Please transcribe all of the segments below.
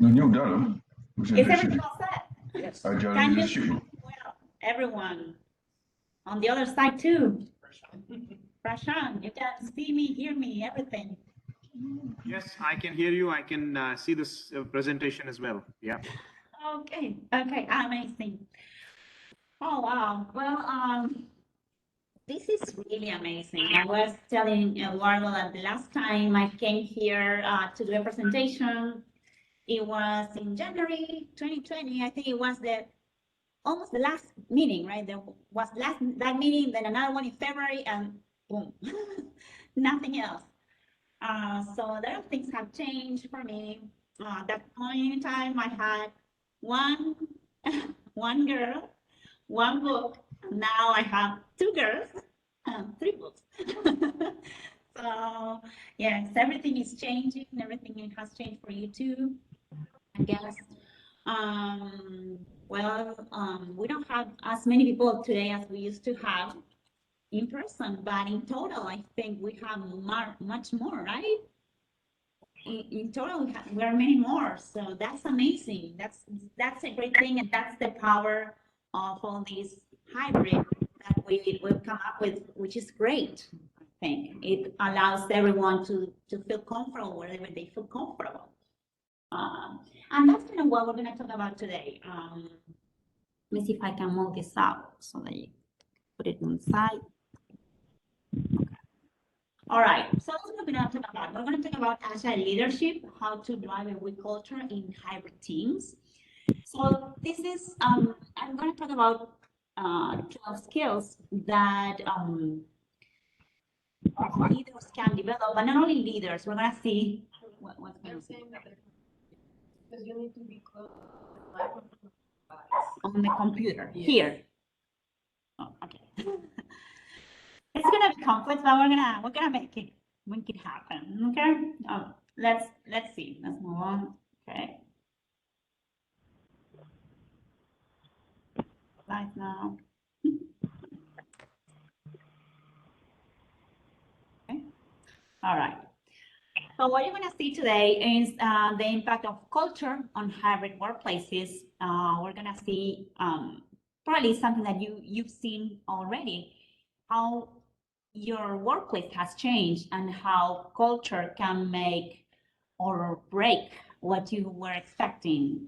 No doubt. Is everything all set? Yes. Agile Can you leadership. well, everyone on the other side too? Prashant, you can see me, hear me, everything. Yes, I can hear you. I can see this presentation as well. Yeah. Okay, okay, amazing. Oh wow. Well, this is really amazing. I was telling Eduardo that the last time I came here to do a presentation, it was in January 2020. I think it was almost the last meeting, right? There was that meeting, then another one in February, and boom, nothing else. So a lot of things have changed for me. At that point in time, I had one one girl, one book. Now I have two girls, three books. So yes, everything is changing. Everything has changed for you too, I guess. We don't have as many people today as we used to have in person, but in total, I think we have much more, right? In total, we are many more, so that's amazing. That's a great thing, and that's the power of all these hybrid that we've come up with, which is great. I think it allows everyone to feel comfortable wherever they feel comfortable. And that's kind of what we're going to talk about today. Let me see if I can move this out so that you put it inside. Okay. All right, so that's what we're going to talk about. We're going to talk about Agile leadership, how to drive a weak culture in hybrid teams. So this is, I'm going to talk about 12 skills that leaders can develop, but not only leaders. We're going to see what's going on. Because you need to be close on the computer here. Oh, okay. It's gonna be complex, but we're gonna make it happen. Okay. Let's see. Let's move on. Okay. Right now. Okay. All right. So what you're going to see today is the impact of culture on hybrid workplaces. We're going to see probably something that you've seen already, how your workplace has changed and how culture can make or break what you were expecting.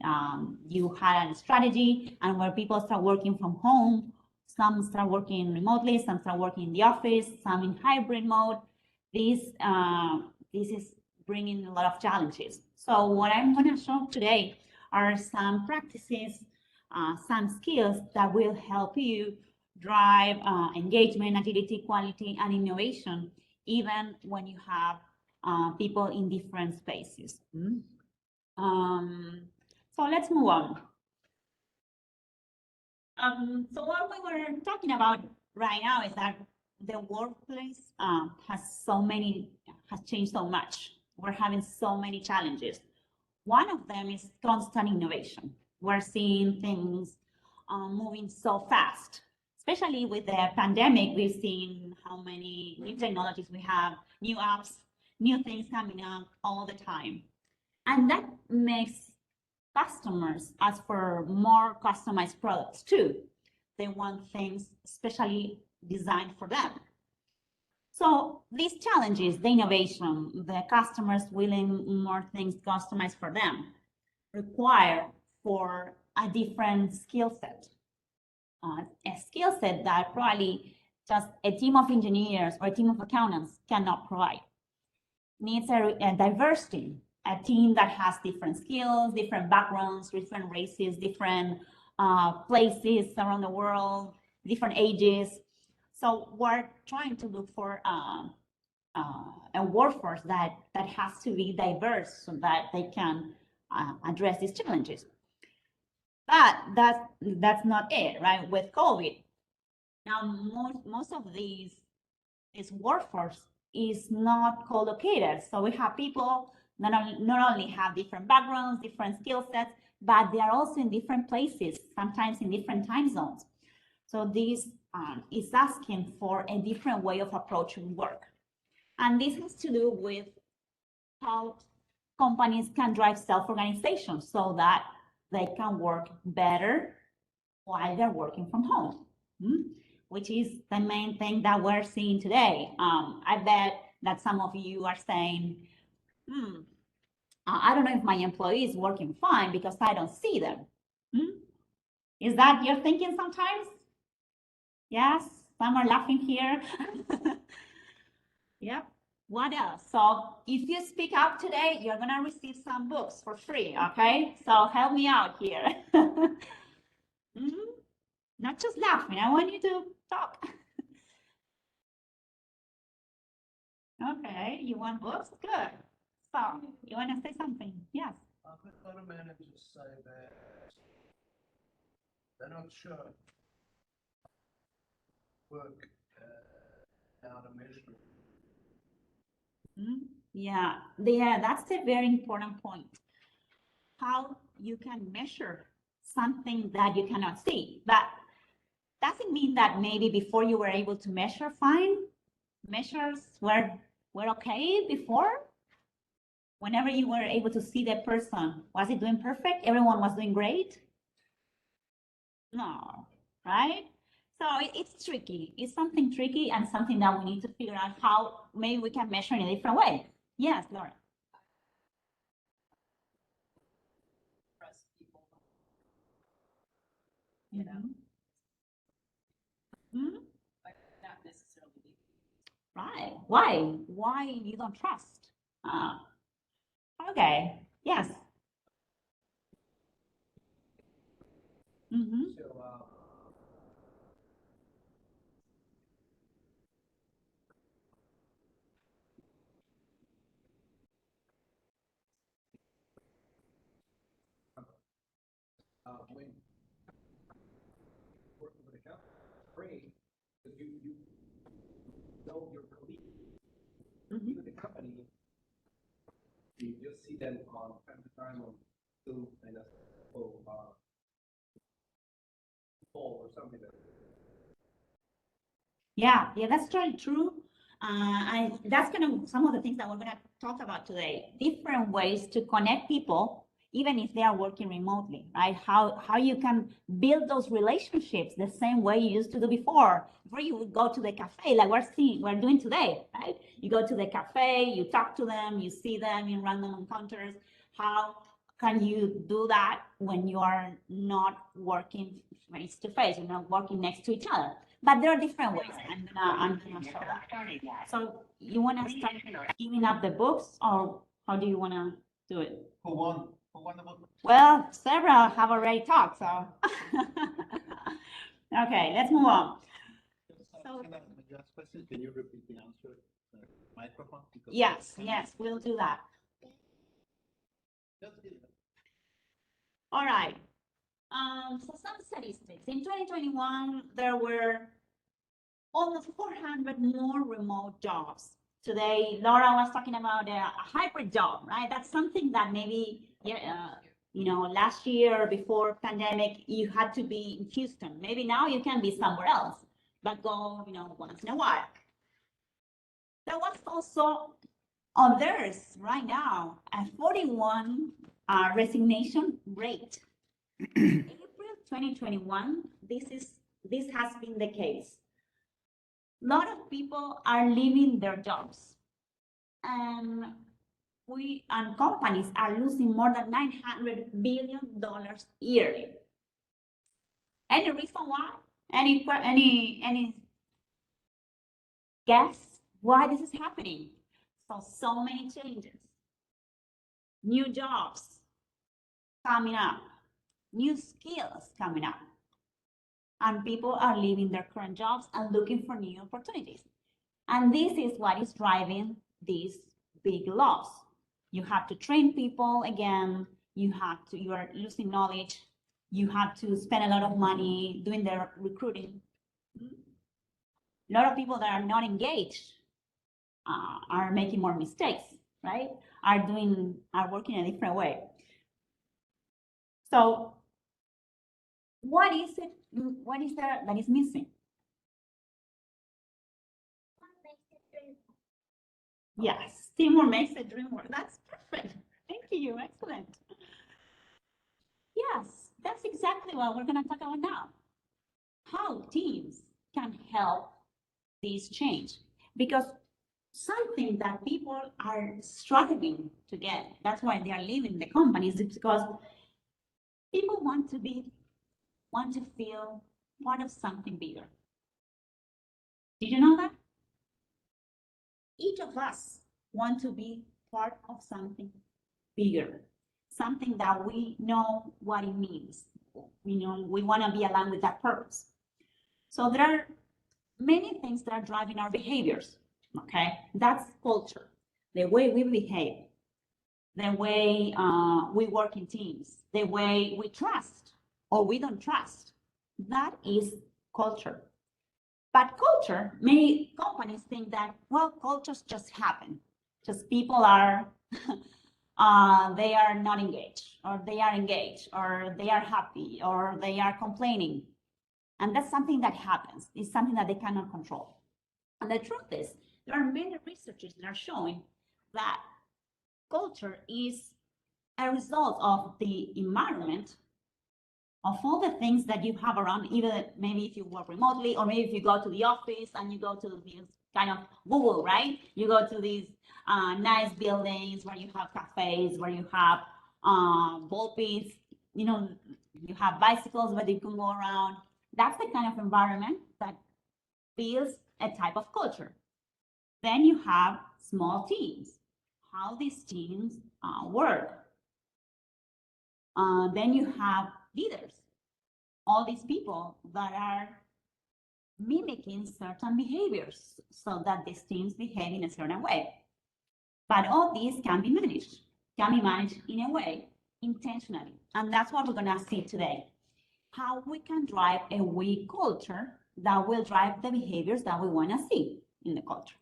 You had a strategy, and where people start working from home, some start working remotely, some start working in the office, some in hybrid mode. This is bringing a lot of challenges. So what I'm going to show today are some practices, some skills that will help you drive engagement, agility, quality, and innovation, even when you have people in different spaces. So let's move on. So what we were talking about right now is that the workplace has changed so much. We're having so many challenges. One of them is constant innovation. We're seeing things moving so fast, especially with the pandemic. We've seen how many new technologies we have, new apps, new things coming up all the time. And that makes customers ask for more customized products too. They want things specially designed for them. So these challenges, the innovation, the customers willing more things customized for them, require for a different skill set. A skill set that probably just a team of engineers or a team of accountants cannot provide. Needs a diverse team, a team that has different skills, different backgrounds, different races, different places around the world, different ages. So we're trying to look for a workforce that has to be diverse so that they can address these challenges. But that's not it, right? With COVID, now most of this workforce is not co-located. So we have people not only have different backgrounds, different skill sets, but they are also in different places, sometimes in different time zones. So this is asking for a different way of approaching work. And this has to do with how companies can drive self-organization so that they can work better while they're working from home, which is the main thing that we're seeing today. I bet that some of you are saying, I don't know if my employee is working fine because I don't see them. Is that your thinking sometimes? Yes, some are laughing here. Yep. What else? So if you speak up today, you're gonna receive some books for free, okay? So help me out here. Not just laughing, I want you to talk. Okay, you want books? Good. So you want to say something? Yes. I've had a lot of managers say that they're not sure work how to measure it. Yeah, that's a very important point. How you can measure something that you cannot see. That doesn't mean that maybe before you were able to measure fine, measures were okay before. Whenever you were able to see the person, was it doing perfect? Everyone was doing great? No, right? So it's tricky. It's something tricky and something that we need to figure out how maybe we can measure in a different way. Yes, Laura. Trust people. Like not necessarily. Right. Why? Why you don't trust? Okay. Yes. So, when working with a company, great, because you know your colleague, even the company, you just see them on time to time on Zoom and call or something like that. Yeah, that's very true. That's kind of some of the things that we're going to talk about today. Different ways to connect people, even if they are working remotely, right? How you can build those relationships the same way you used to do before. Before you would go to the cafe, like we're doing today, right? You go to the cafe, you talk to them, you see them in random encounters. How can you do that when you are not working face to face? You're not working next to each other. But there are different ways. I'm gonna show that. So you wanna start giving up the books, or how do you wanna do it? Who won the book? Well, several have already talked, so. Okay, let's move on. So- Can you repeat the answer? Microphone? Yes, we'll do that. All right. So some statistics. In 2021, there were almost 400 more remote jobs. Today, Laura was talking about a hybrid job, right? That's something that maybe, last year or before pandemic, you had to be in Houston. Maybe now you can be somewhere else, but go, once in a while. There was also others right now, a 41 resignation rate. April 2021, this has been the case. A lot of people are leaving their jobs, and companies are losing more than $900 billion yearly. Any reason why? Any guess why this is happening? So many changes, new jobs coming up, new skills coming up, and people are leaving their current jobs and looking for new opportunities. And this is what is driving these big loss. You have to train people again. You are losing knowledge. You have to spend a lot of money doing their recruiting. A lot of people that are not engaged are making more mistakes, right? Are working in a different way. So what is there that is missing? Yes, teamwork makes the dream work. That's perfect. you. Excellent. Yes, that's exactly what we're going to talk about now. How teams can help this change. Because something that people are struggling to get, that's why they are leaving the companies, is because people want to feel part of something bigger. Did you know that? Each of us want to be part of something bigger, something that we know what it means. You know, we want to be aligned with that purpose. So there are many things that are driving our behaviors. Okay, that's culture, the way we behave, the way we work in teams, the way we trust or we don't trust. That is culture. But culture, many companies think that, well, cultures just happen. Just people are, they are not engaged, or they are engaged, or they are happy, or they are complaining. And that's something that happens. It's something that they cannot control. And the truth is, there are many researchers that are showing that culture is a result of the environment, of all the things that you have around, even maybe if you work remotely, or maybe if you go to the office and you go to these kind of Google, right? You go to these nice buildings where you have cafes, where you have ball pits, you know, you have bicycles where you can go around. That's the kind of environment that builds a type of culture. Then you have small teams, how these teams work. Then you have leaders, all these people that are mimicking certain behaviors so that these teams behave in a certain way. But all these can be managed in a way intentionally. And that's what we're going to see today. How we can drive a weak culture that will drive the behaviors that we want to see in the culture.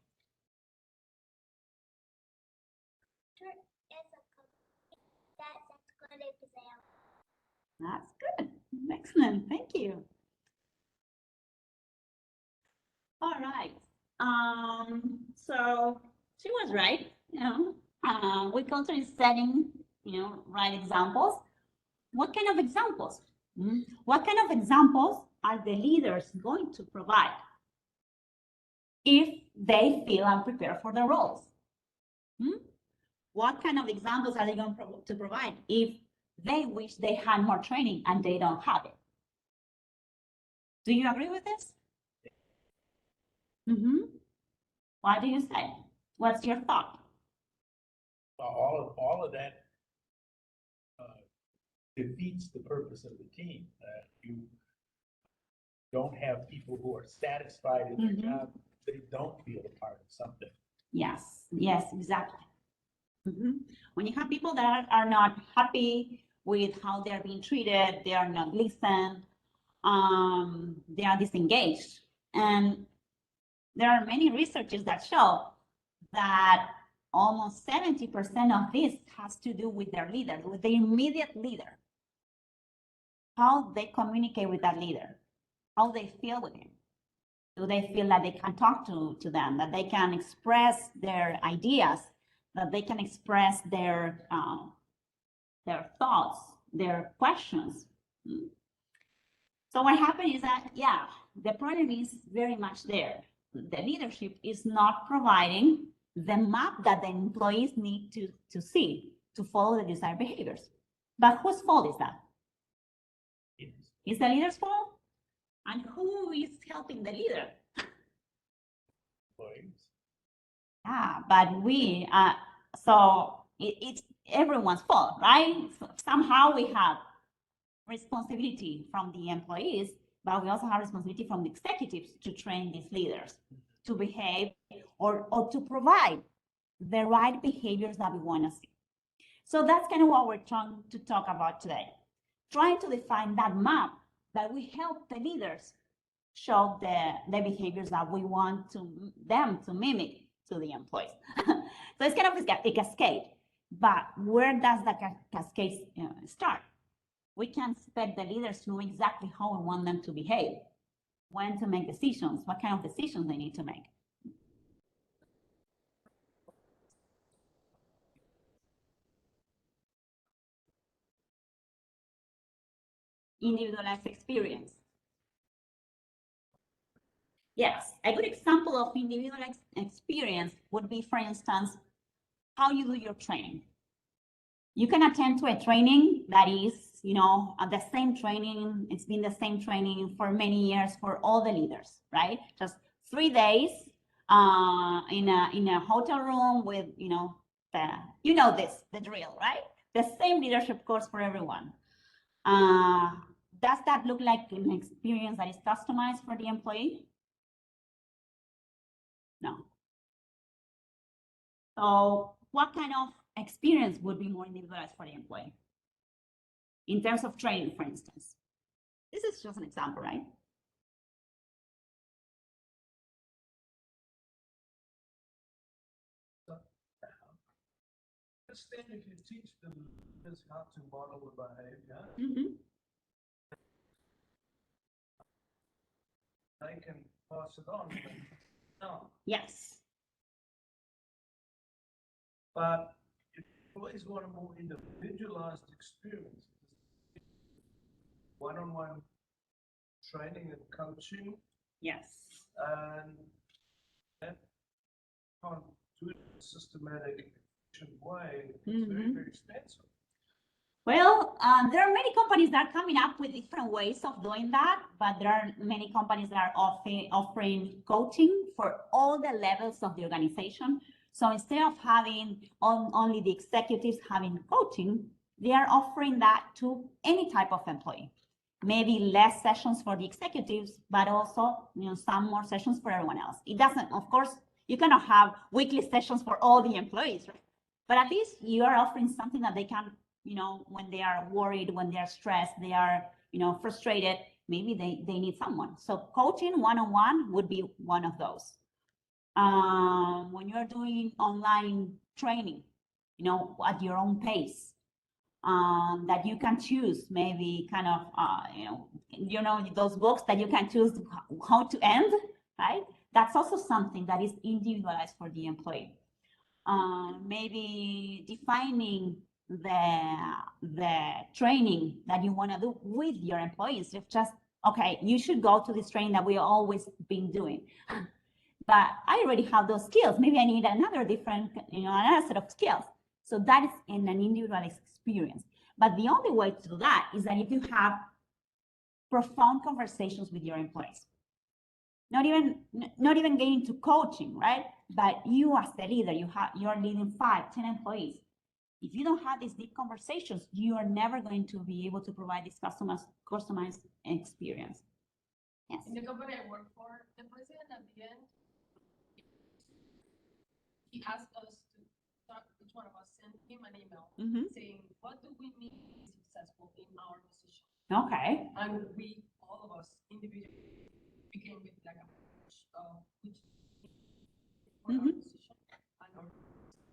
That's good. Excellent. Thank you. All right. So she was right. You know, we culture is setting, you know, right examples. What kind of examples? What kind of examples are the leaders going to provide if they feel unprepared for the roles? What kind of examples are they going to provide if they wish they had more training and they don't have it? Do you agree with this? What do you say? What's your thought? All of that defeats the purpose of the team. You don't have people who are satisfied in their job. They don't feel a part of something. Yes, yes, exactly. When you have people that are not happy with how they're being treated, they are not listened, they are disengaged. And there are many researchers that show that almost 70% of this has to do with their leader, with the immediate leader. How they communicate with that leader, how they feel with him. Do they feel that they can talk to them, that they can express their ideas, that they can express their thoughts, their questions? So what happened is that, yeah, the problem is very much there. The leadership is not providing the map that the employees need to see to follow the desired behaviors. But whose fault is that? Is the leader's fault? And who is helping the leader? Yeah, but we, so it's everyone's fault, right? So somehow we have responsibility from the employees, but we also have responsibility from the executives to train these leaders to behave or to provide the right behaviors that we want to see. So that's kind of what we're trying to talk about today. Trying to define that map that will help the leaders show the behaviors that we want them to mimic to the employees. So it's kind of a cascade, but where does the cascade start? We can expect the leaders to know exactly how we want them to behave, when to make decisions, what kind of decisions they need to make. individualized experience. Yes, a good example of individualized experience would be, for instance, how you do your training. You can attend to a training that is, the same training. It's been the same training for many years for all the leaders, right? Just 3 days in a hotel room with, the drill, right? The same leadership course for everyone. Does that look like an experience that is customized for the employee? No. So what kind of experience would be more individualized for the employee? In terms of training, for instance. This is just an example, right? Understand if you teach them just how to model the behavior, Mm-hmm. they can pass it on. No, Yes. but you always want a more individualized experience. One-on-one training and coaching, Yes. and that can't do it in a systematic, efficient way. It's very, Mhm. very expensive. Well, there are many companies that are coming up with different ways of doing that, but there are many companies that are offering coaching for all the levels of the organization. So instead of having only the executives having coaching, they are offering that to any type of employee. Maybe less sessions for the executives, but also some more sessions for everyone else. It doesn't, of course, you cannot have weekly sessions for all the employees, right? But at least you are offering something that they can, when they are worried, when they are stressed, they are, frustrated, maybe they need someone. So coaching one-on-one would be one of those. When you're doing online training, at your own pace, that you can choose, maybe kind of, those books that you can choose how to end, right? That's also something that is individualized for the employee. Maybe defining the training that you want to do with your employees. It's just, okay, you should go to this training that we always been doing. But I already have those skills. Maybe I need another different, another set of skills. So that is in an individualized experience. But the only way to do that is that if you have profound conversations with your employees. Not even getting to coaching, right? But you as the leader, you're leading 5, 10 employees. If you don't have these deep conversations, you are never going to be able to provide this customized experience. Yes. In the company I work for, the president at the end, he asked us to talk, each one of us send him an email saying, what do we need to be successful in our position? Okay. And we, all of us individually, became with like a which for our position and our,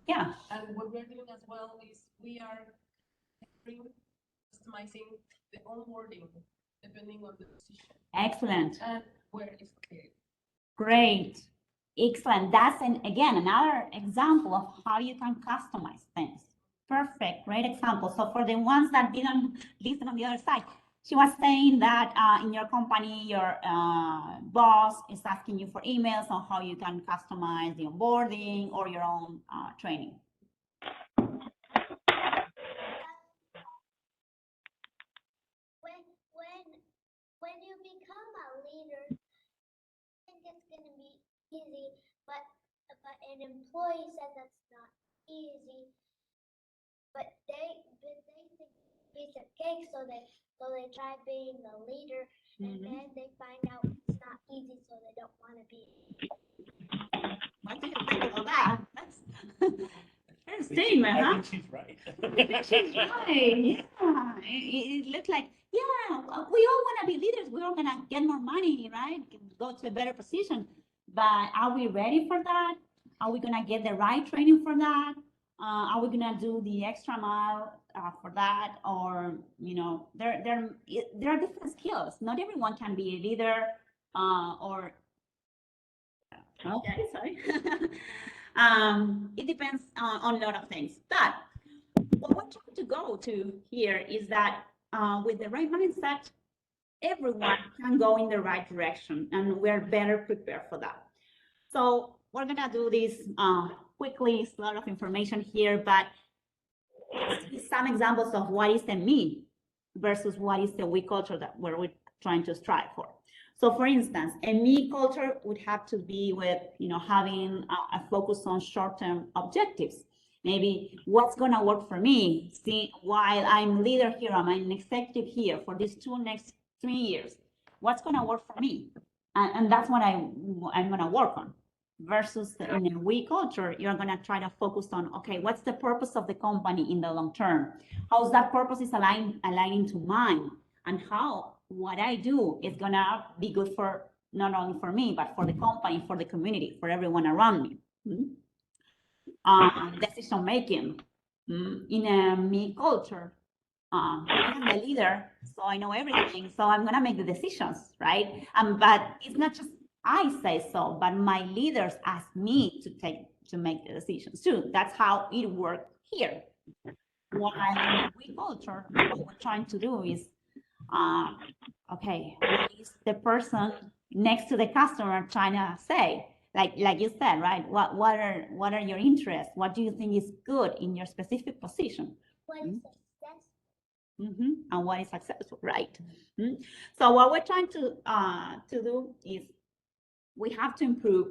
yeah. And what we're doing as well is we are customizing the onboarding depending on the position. Excellent. And where it's okay. Great. Excellent. That's again another example of how you can customize things. Perfect. Great example. So for the ones that didn't listen on the other side, she was saying that in your company, your boss is asking you for emails on how you can customize the onboarding or your own training. When you become a leader, I think it's going to be easy, but an employee says that's not easy. But they think it's a piece of cake, so they try being the leader, and then they find out it's not easy, so they don't want to be. What do you think about that? That's her statement, huh? I think she's right. She's right. Yeah. It looks like, yeah, we all want to be leaders. We all want to get more money, right? Go to a better position. But are we ready for that? Are we going to get the right training for that? Are we going to do the extra mile for that? Or, there are different skills. Not everyone can be a leader or, okay, sorry. It depends on a lot of things. But what we're trying to go to here is that with the right mindset, everyone can go in the right direction, and we're better prepared for that. So we're gonna do this quickly. It's a lot of information here, but some examples of what is the me versus what is the we culture that we're trying to strive for. So for instance, a me culture would have to be with, having a focus on short-term objectives. Maybe what's gonna work for me, see, while I'm leader here, I'm an executive here for these next 3 years, what's gonna work for me? And that's what I'm gonna work on. Versus in a we culture, you're gonna try to focus on, okay, what's the purpose of the company in the long term? How's that purpose is aligning to mine? And how what I do is gonna be good for not only for me, but for the company, for the community, for everyone around me. Decision making. In a me culture, I'm the leader, so I know everything, so I'm gonna make the decisions, right? But it's not just I say so, but my leaders ask me to make the decisions too. That's how it works here. While in we culture, what we're trying to do is, okay, what is the person next to the customer trying to say? Like you said, right? What are your interests? What do you think is good in your specific position? What is success? And what is successful, right? So what we're trying to do is we have to improve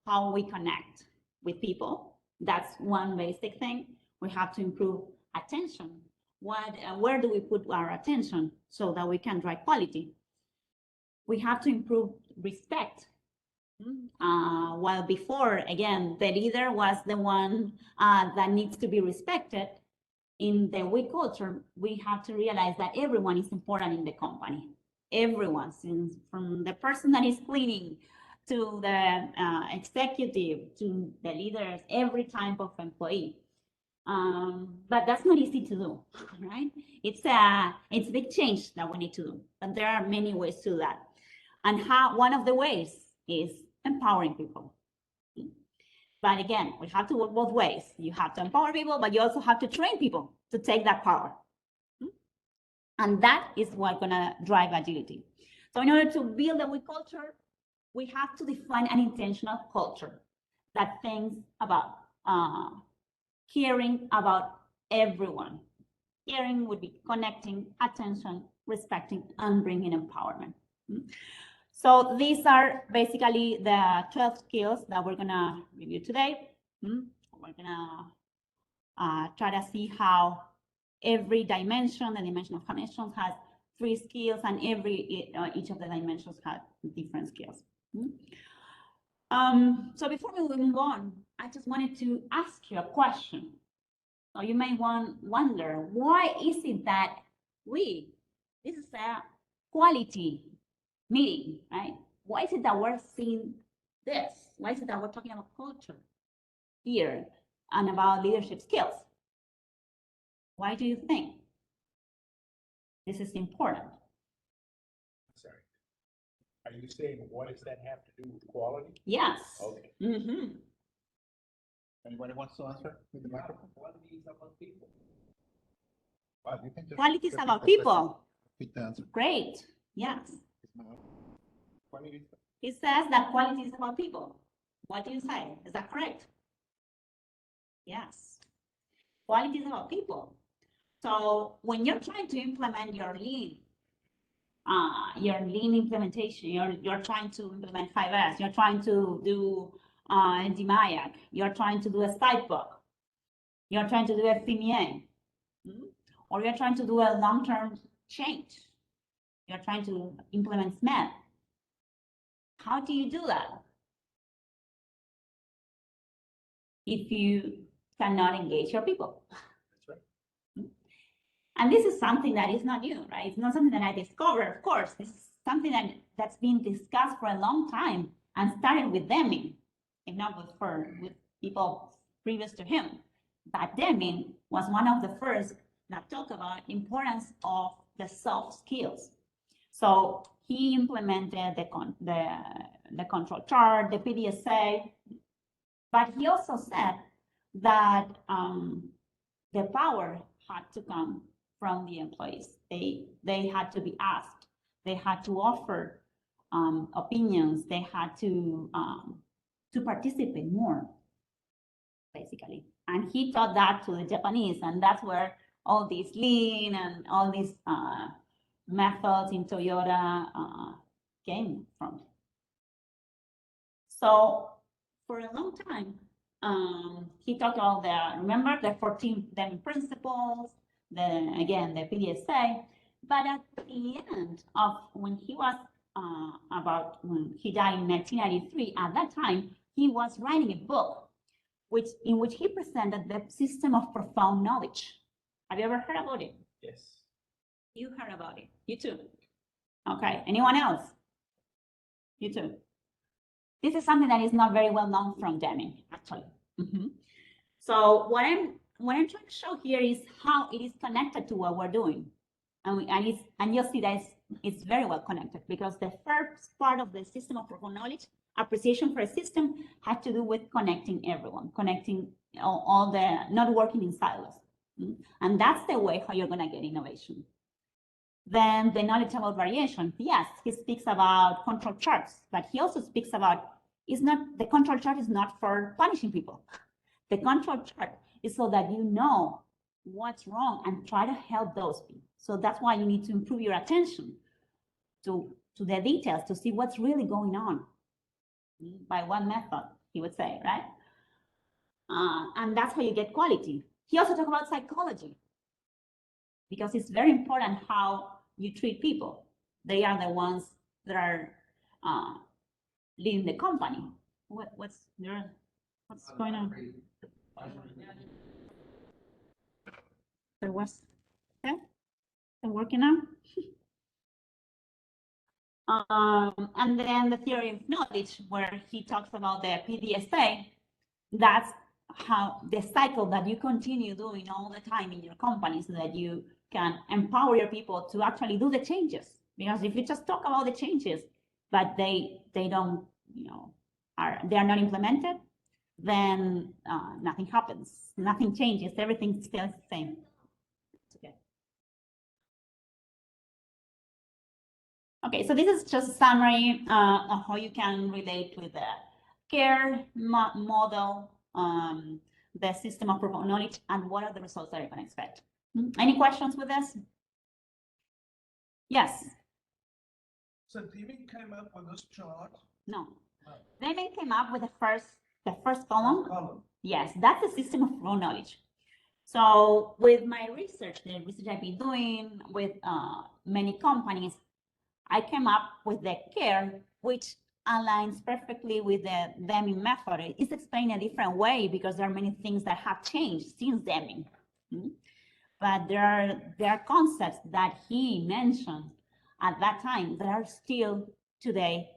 how we connect with people. That's one basic thing. We have to improve attention. Where do we put our attention so that we can drive quality? We have to improve respect. While before, again, the leader was the one that needs to be respected, in the we culture, we have to realize that everyone is important in the company. Everyone, since from the person that is cleaning to the executive to the leaders, every type of employee. But that's not easy to do, right? It's a big change that we need to do, but there are many ways to do that. And one of the ways is empowering people. But again, we have to work both ways. You have to empower people, but you also have to train people to take that power. And that is what's gonna drive agility. So in order to build a we culture, we have to define an intentional culture that thinks about caring about everyone. Caring would be connecting, attention, respecting, and bringing empowerment. So these are basically the 12 skills that we're gonna review today. We're gonna try to see how every dimension, the dimension of connections, has 3 skills, and each of the dimensions has different skills. So before we move on, I just wanted to ask you a question. So you may wonder, why is it that this is a quality meeting, right? Why is it that we're seeing this? Why is it that we're talking about culture here and about leadership skills? Why do you think this is important? Sorry. Are you saying what does that have to do with quality? Yes. Okay. Anybody wants to answer with the microphone? Quality is about people. Well, you can just Quality is repeat about the question. people. Repeat the answer. Great. Yes. Quality is- It says that quality is about people. What do you say? Is that correct? Yes. Quality is about people. So when you're trying to implement your lean implementation, you're trying to implement 5S, you're trying to do DMAIAC, you're trying to do a side book, you're trying to do a FMEA, or you're trying to do a long-term change, you're trying to implement SMED. How do you do that if you cannot engage your people? That's right. And this is something that is not new, right? It's not something that I discovered, of course. This is something that's been discussed for a long time and started with Deming, if not with people previous to him. But Deming was one of the first that talked about importance of the soft skills. So he implemented the control chart, the PDSA, but he also said that the power had to come from the employees. They had to be asked. They had to offer opinions. They had to participate more, basically. And he taught that to the Japanese, and that's where all these lean and all these methods in Toyota came from. So for a long time, he talked about remember the 14 Deming principles, again, the PDSA, but at the end of when he was when he died in 1993, at that time, he was writing a book in which he presented the system of profound knowledge. Have you ever heard about it? Yes. You heard about it. You too. Okay. Anyone else? You too. This is something that is not very well known from Deming, actually. So what I'm trying to show here is how it is connected to what we're doing, and you'll see that it's very well connected, because the first part of the system of profound knowledge, appreciation for a system, had to do with connecting everyone, connecting all the, not working in silos, and that's the way how you're going to get innovation. Then the knowledge about variation. Yes, he speaks about control charts, but he also speaks about, the control chart is not for punishing people. The control chart is so that you know what's wrong and try to help those people. So that's why you need to improve your attention to the details, to see what's really going on. By what method, he would say, right? And that's how you get quality. He also talked about psychology, because it's very important how you treat people. They are the ones that are leading the company. What's going on? There was, okay, they're working on. And then the theory of knowledge, where he talks about the PDSA. That's how the cycle that you continue doing all the time in your company, so that you can empower your people to actually do the changes. Because if you just talk about the changes, but they don't, they are not implemented, then nothing happens, nothing changes, everything stays the same. Okay. Okay, so this is just a summary of how you can relate with the care model, the system of profound knowledge, and what are the results that you can expect. Any questions with this? Yes. So Deming came up with this chart. No. Deming came up with the first column. Yes, that's the system of profound knowledge. So with my research, the research I've been doing with many companies, I came up with the care, which aligns perfectly with the Deming method. It's explained a different way because there are many things that have changed since Deming. But there are concepts that he mentioned at that time that are still today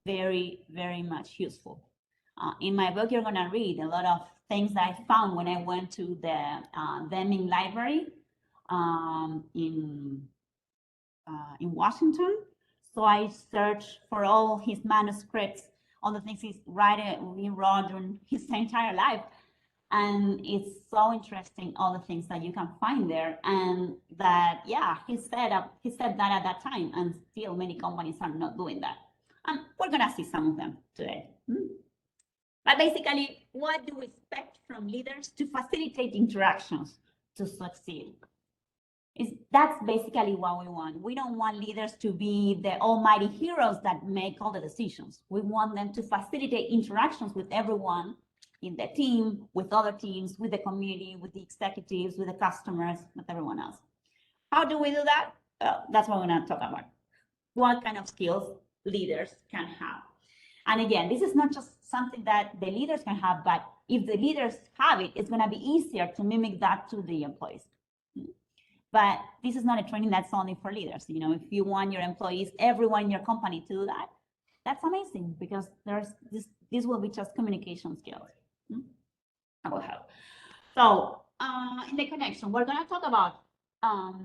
very, very much useful. In my book, you're going to read a lot of things that I found when I went to the Deming library in Washington. So I searched for all his manuscripts, all the things he wrote during his entire life. And it's so interesting, all the things that you can find there. And that, yeah, he said that at that time, and still many companies are not doing that. And we're going to see some of them today. But basically, what do we expect from leaders to facilitate interactions to succeed? That's basically what we want. We don't want leaders to be the almighty heroes that make all the decisions. We want them to facilitate interactions with everyone in the team, with other teams, with the community, with the executives, with the customers, with everyone else. How do we do that? That's what we're going to talk about. What kind of skills leaders can have. And again, this is not just something that the leaders can have, but if the leaders have it, it's going to be easier to mimic that to the employees. But this is not a training that's only for leaders. If you want your employees, everyone in your company to do that, that's amazing, because this will be just communication skills. I will help. So in the connection, we're going to talk about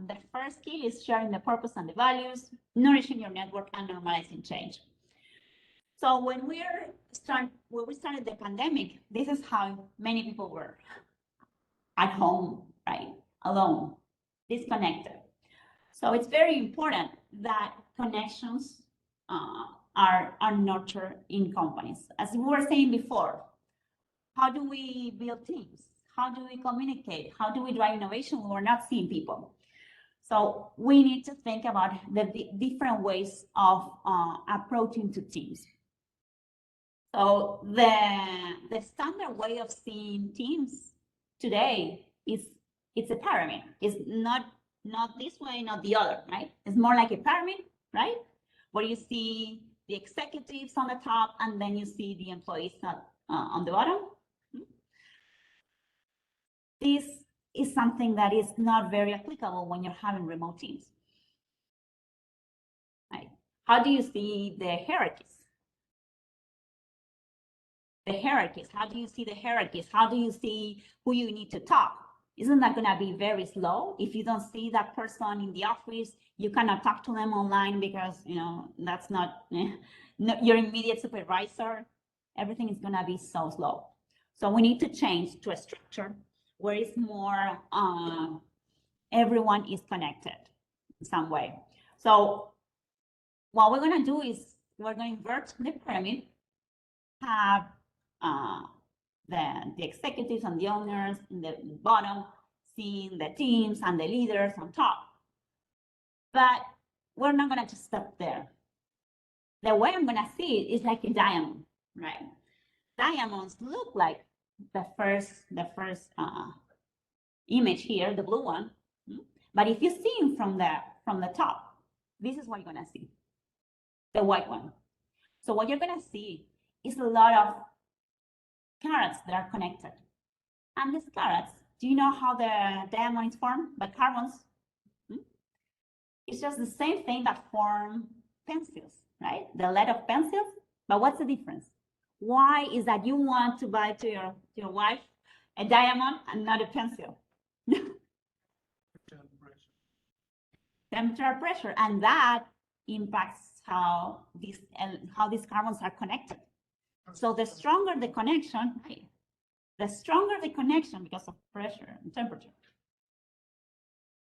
the first skill is sharing the purpose and the values, nourishing your network, and normalizing change. So when we started the pandemic, this is how many people were at home, right? Alone, disconnected. So it's very important that connections are nurtured in companies. As we were saying before, how do we build teams? How do we communicate? How do we drive innovation when we're not seeing people? So we need to think about the different ways of approaching to teams. So the standard way of seeing teams today is it's a pyramid. It's not this way, not the other, right? It's more like a pyramid, right? Where you see the executives on the top, and then you see the employees on the bottom. This is something that is not very applicable when you're having remote teams. Right? How do you see the hierarchies? The hierarchies, how do you see the hierarchies? How do you see who you need to talk? Isn't that going to be very slow? If you don't see that person in the office, you cannot talk to them online because, you know, that's not your immediate supervisor. Everything is going to be so slow. So we need to change to a structure where it's more, everyone is connected in some way. So what we're going to do is we're going to invert the pyramid, have the executives and the owners in the bottom, seeing the teams and the leaders on top. But we're not going to just stop there. The way I'm going to see it is like a diamond, right? Diamonds look like the first image here, the blue one. But if you see them from the top, this is what you're going to see, the white one. So what you're going to see is a lot of carrots that are connected. And these carrots, do you know how the diamond is formed? By carbons. It's just the same thing that form pencils, right? The lead of pencils. But what's the difference? Why is that you want to buy to your wife a diamond and not a pencil? Temperature, pressure, and that impacts how these carbons are connected. So the stronger the connection, right? The stronger the connection because of pressure and temperature.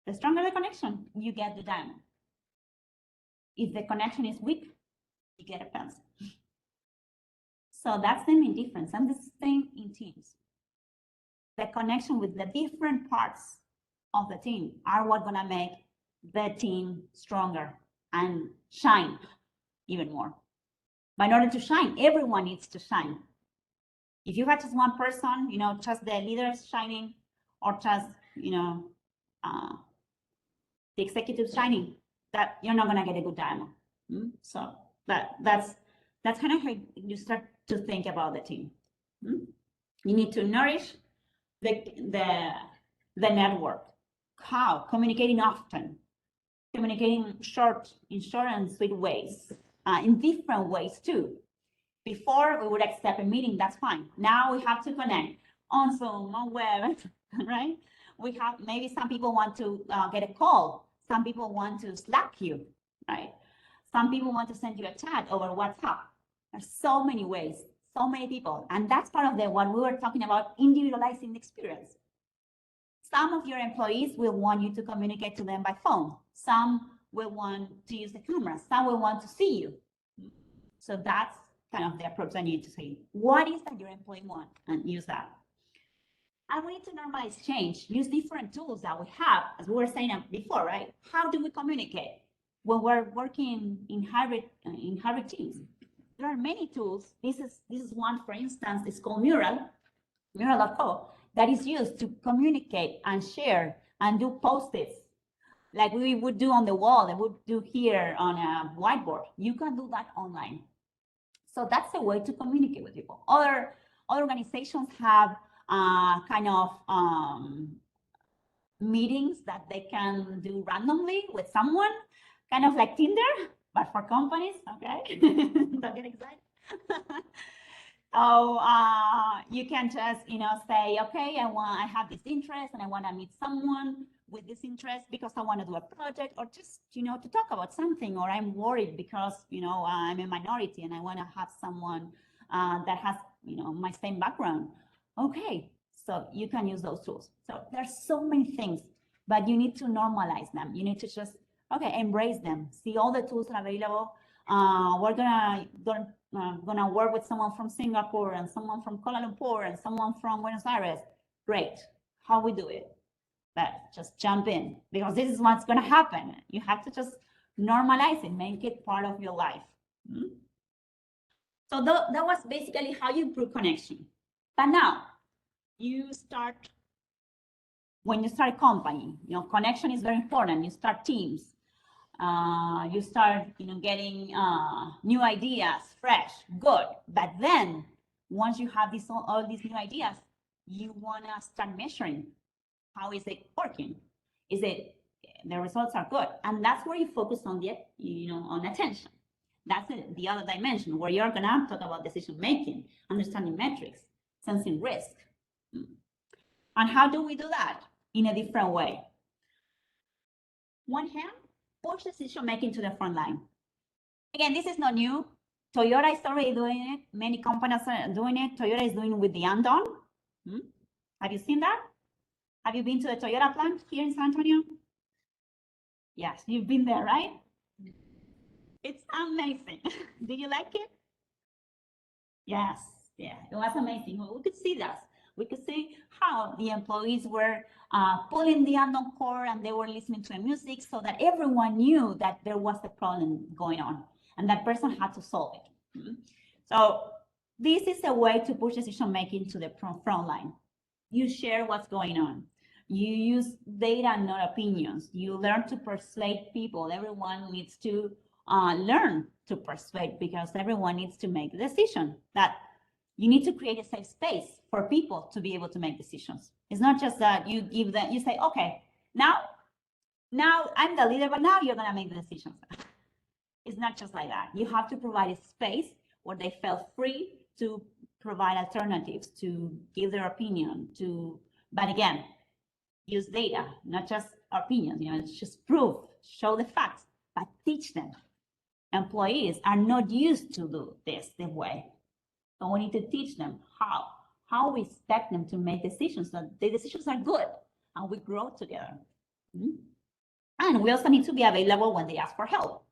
The stronger the connection, you get the diamond. If the connection is weak, you get a pencil. So that's the main difference. And the same in teams. The connection with the different parts of the team are what gonna make the team stronger and shine even more. But in order to shine, everyone needs to shine. If you have just one person, you know, just the leaders shining, or just, you know, the executives shining, that you're not gonna get a good diamond. So that's kind of how you start to think about the team. You need to nourish the network. How? Communicating often, communicating in short and sweet ways, in different ways too. Before we would accept a meeting, that's fine. Now we have to connect on Zoom, on web, right? We have, maybe some people want to get a call. Some people want to Slack you, right? Some people want to send you a chat over WhatsApp. There's so many ways, so many people. And that's part of what we were talking about, individualizing the experience. Some of your employees will want you to communicate to them by phone. Some will want to use the camera. Some will want to see you. So that's kind of the approach I need to say. What is that your employee want? And use that. And we need to normalize change. Use different tools that we have, as we were saying before, right? How do we communicate when we're working in hybrid teams? There are many tools. This is one, for instance. It's called Mural.co, that is used to communicate and share and do post-its like we would do on the wall and would do here on a whiteboard. You can do that online. So that's a way to communicate with people. Other organizations have kind of meetings that they can do randomly with someone, kind of like Tinder, but for companies, okay? Don't get excited. So you can just, you know, say, okay, I have this interest and I want to meet someone with this interest because I want to do a project, or just, you know, to talk about something, or I'm worried because, you know, I'm a minority and I want to have someone that has, you know, my same background. Okay, so you can use those tools. So there's so many things, but you need to normalize them. You need to just Okay, embrace them. See all the tools that are available. We're gonna work with someone from Singapore and someone from Kuala Lumpur and someone from Buenos Aires. Great. How we do it? But just jump in, because this is what's gonna happen. You have to just normalize it, make it part of your life. So that was basically how you improve connection. But now you start, when you start a company, connection is very important. You start teams. You start, getting new ideas, fresh, good. But then once you have all these new ideas, you wanna start measuring. How is it working? Is it, the results are good? And that's where you focus on the, on attention. That's the other dimension where you're gonna talk about decision making, understanding metrics, sensing risk. And how do we do that? In a different way. One hand, push decision making to the front line. Again, this is not new. Toyota is already doing it. Many companies are doing it. Toyota is doing it with the Andon. Have you seen that? Have you been to the Toyota plant here in San Antonio? Yes, you've been there, right? It's amazing. Did you like it? Yes, yeah, it was amazing. We could see that. We could see how the employees were pulling the Andon cord, and they were listening to the music so that everyone knew that there was a problem going on and that person had to solve it. So this is a way to push decision making to the front line. You share what's going on. You use data, not opinions. You learn to persuade people. Everyone needs to learn to persuade, because everyone needs to make the decision. That you need to create a safe space for people to be able to make decisions. It's not just that you give them, you say, okay, now I'm the leader, but now you're gonna make the decisions. It's not just like that. You have to provide a space where they feel free to provide alternatives, to give their opinion, but again, use data, not just opinions, just prove, show the facts, but teach them. Employees are not used to do this way. So we need to teach them how we expect them to make decisions, so the decisions are good and we grow together. And we also need to be available when they ask for help.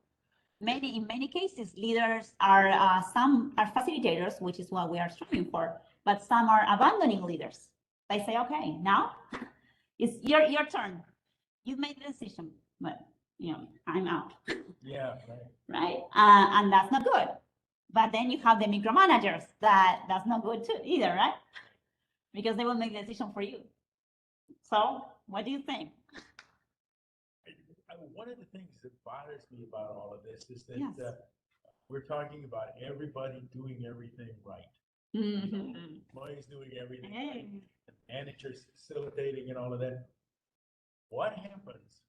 In many cases, leaders are, some are facilitators, which is what we are striving for, but some are abandoning leaders. They say, okay, now it's your turn. You made the decision, but I'm out. Yeah, right. And that's not good. But then you have the micromanagers that's not good too either, right? Because they will make the decision for you. So what do you think? One of the things that bothers me about all of this is that Yes. We're talking about everybody doing everything right. Employees doing everything right, managers facilitating and all of that. What happens?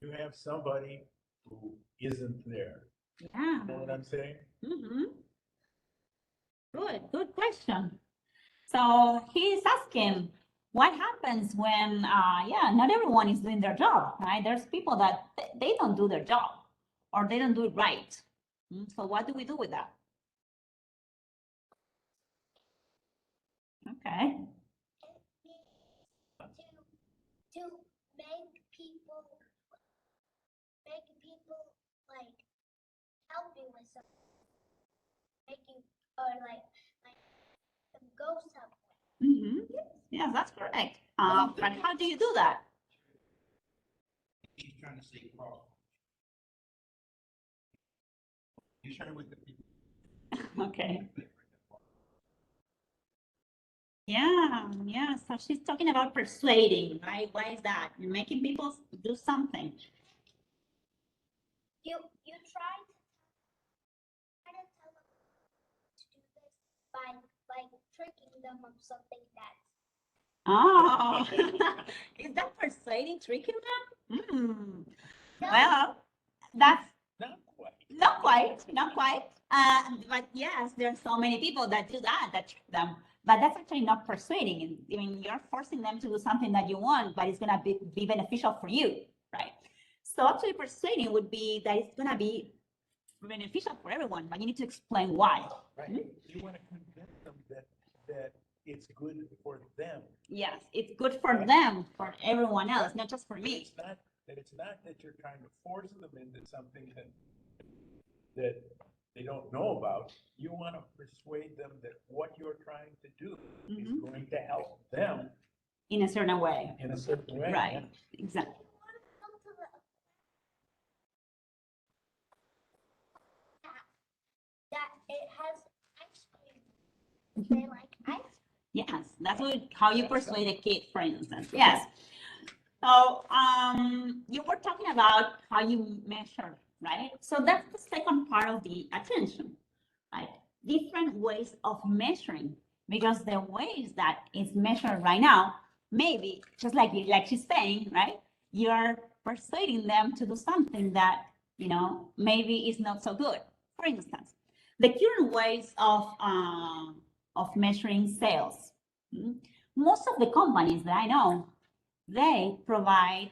You have somebody who isn't there. Yeah. You know what I'm saying? Good question. So he's asking, what happens when, not everyone is doing their job, right? There's people that they don't do their job or they don't do it right. So what do we do with that? Okay. To make people like help you with something, make you like go somewhere. Yes, that's correct. But how do you do that? He's trying to say cross. You share with the people. Okay. Yeah. So she's talking about persuading, right? Why is that? You're making people do something. You try to tell them to do this by tricking them of something that's. Oh, is that persuading, tricking them? Well, that's not quite. But yes, there are so many people that do that trick them. But that's actually not persuading. I mean, you're forcing them to do something that you want, but it's going to be beneficial for you, right? So actually persuading would be that it's going to be beneficial for everyone, but you need to explain why. Right. You want to convince them that it's good for them. Yes, it's good for them, for everyone else, not just for me. that it's not that you're trying to force them into something that they don't know about. You want to persuade them that what you're trying to do is going to help them In a certain way. in a certain way. Right, exactly. Come to the that it has ice cream. They like ice Yes, that's how you persuade a kid, for instance. Yes. So you were talking about how you measure, right? So that's the second part of the attention, right? Different ways of measuring, because the ways that it's measured right now, maybe just like she's saying, right? You're persuading them to do something that maybe is not so good. For instance, the current ways of measuring sales. Most of the companies that I know, they provide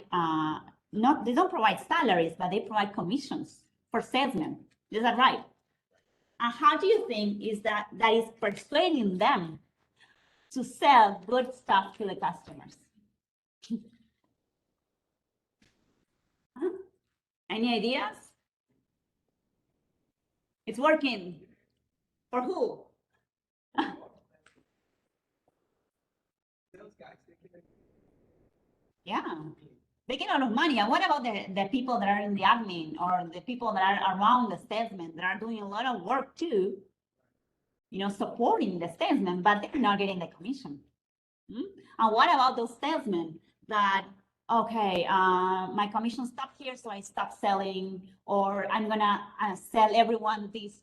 they don't provide salaries, but they provide commissions for salesmen. Is that right? And how do you think is that is persuading them to sell good stuff to the customers? Huh? Any ideas? It's working. For who? Those guys, they can Yeah. They get a lot of money. And what about the people that are in the admin or the people that are around the salesmen that are doing a lot of work too, supporting the salesman, but they're not getting the commission. And what about those salesmen that, okay, my commission stopped here, so I stop selling, or I'm gonna sell everyone this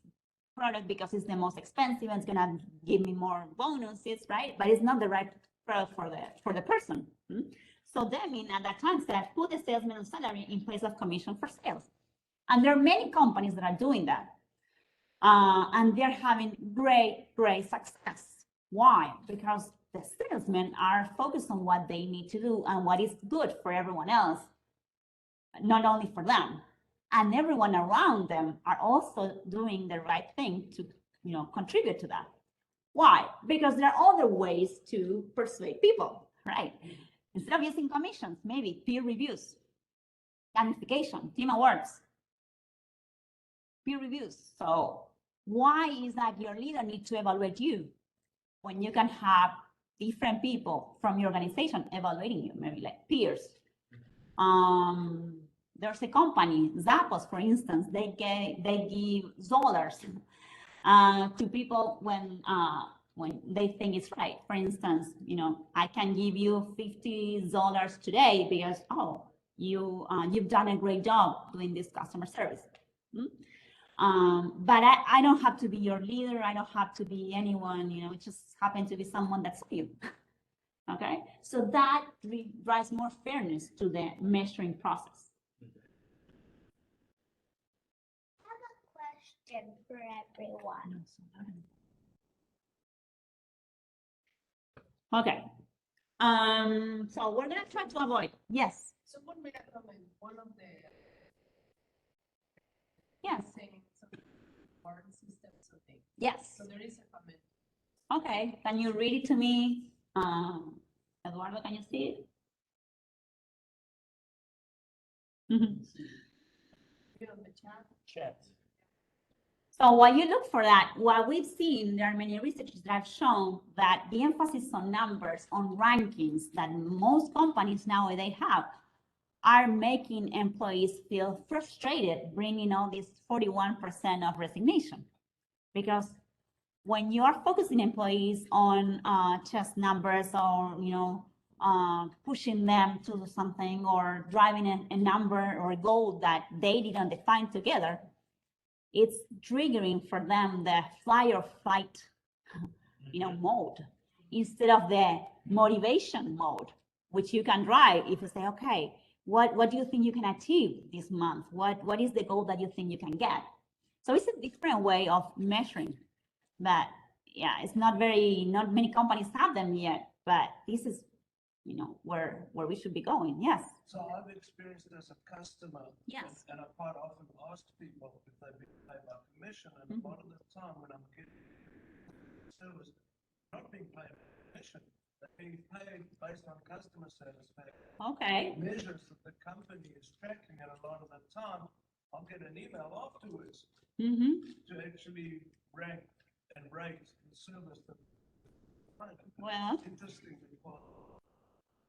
product because it's the most expensive and it's gonna give me more bonuses, right? But it's not the right product for the person. So that means at that time said, put the salesman on salary in place of commission for sales. And there are many companies that are doing that. And they're having great success. Why? Because the salesmen are focused on what they need to do and what is good for everyone else, not only for them. And everyone around them are also doing the right thing to, contribute to that. Why? Because there are other ways to persuade people, right? Instead of using commissions, maybe peer reviews, gamification, team awards, peer reviews. So why is that your leader needs to evaluate you when you can have different people from your organization evaluating you, maybe like peers? There's a company, Zappos, for instance, they give dollars to people when they think it's right. For instance, I can give you $50 today because you've done a great job doing this customer service. But I don't have to be your leader. I don't have to be anyone. It just happens to be someone that's you. Okay, so that drives more fairness to the measuring process. I have a question for everyone. Okay. So we're gonna try to avoid. Yes. Someone made a comment, one of the Yes. saying something warning system something. Yes. So there is a comment. Okay. Can you read it to me, Eduardo? Can you see it? Put on the chat. Chat. So while you look for that, what we've seen, there are many researchers that have shown that the emphasis on numbers, on rankings that most companies nowadays have are making employees feel frustrated, bringing all this 41% of resignation. Because when you are focusing employees on just numbers or, pushing them to do something or driving a number or a goal that they didn't define together, it's triggering for them the fly or fight, mode, instead of the motivation mode, which you can drive if you say, okay, what do you think you can achieve this month? What is the goal that you think you can get? So it's a different way of measuring that. Yeah, it's not many companies have them yet, but this is, where we should be going. Yes. So I've experienced it as a customer. Yes. And I quite often ask people if they pay by commission, and a lot of the time when I'm getting service, not being paid by commission, they pay based on customer satisfaction. Okay. Measures that the company is tracking, and a lot of the time, I'll get an email afterwards to actually rank and rate the service that. Well. It's interesting because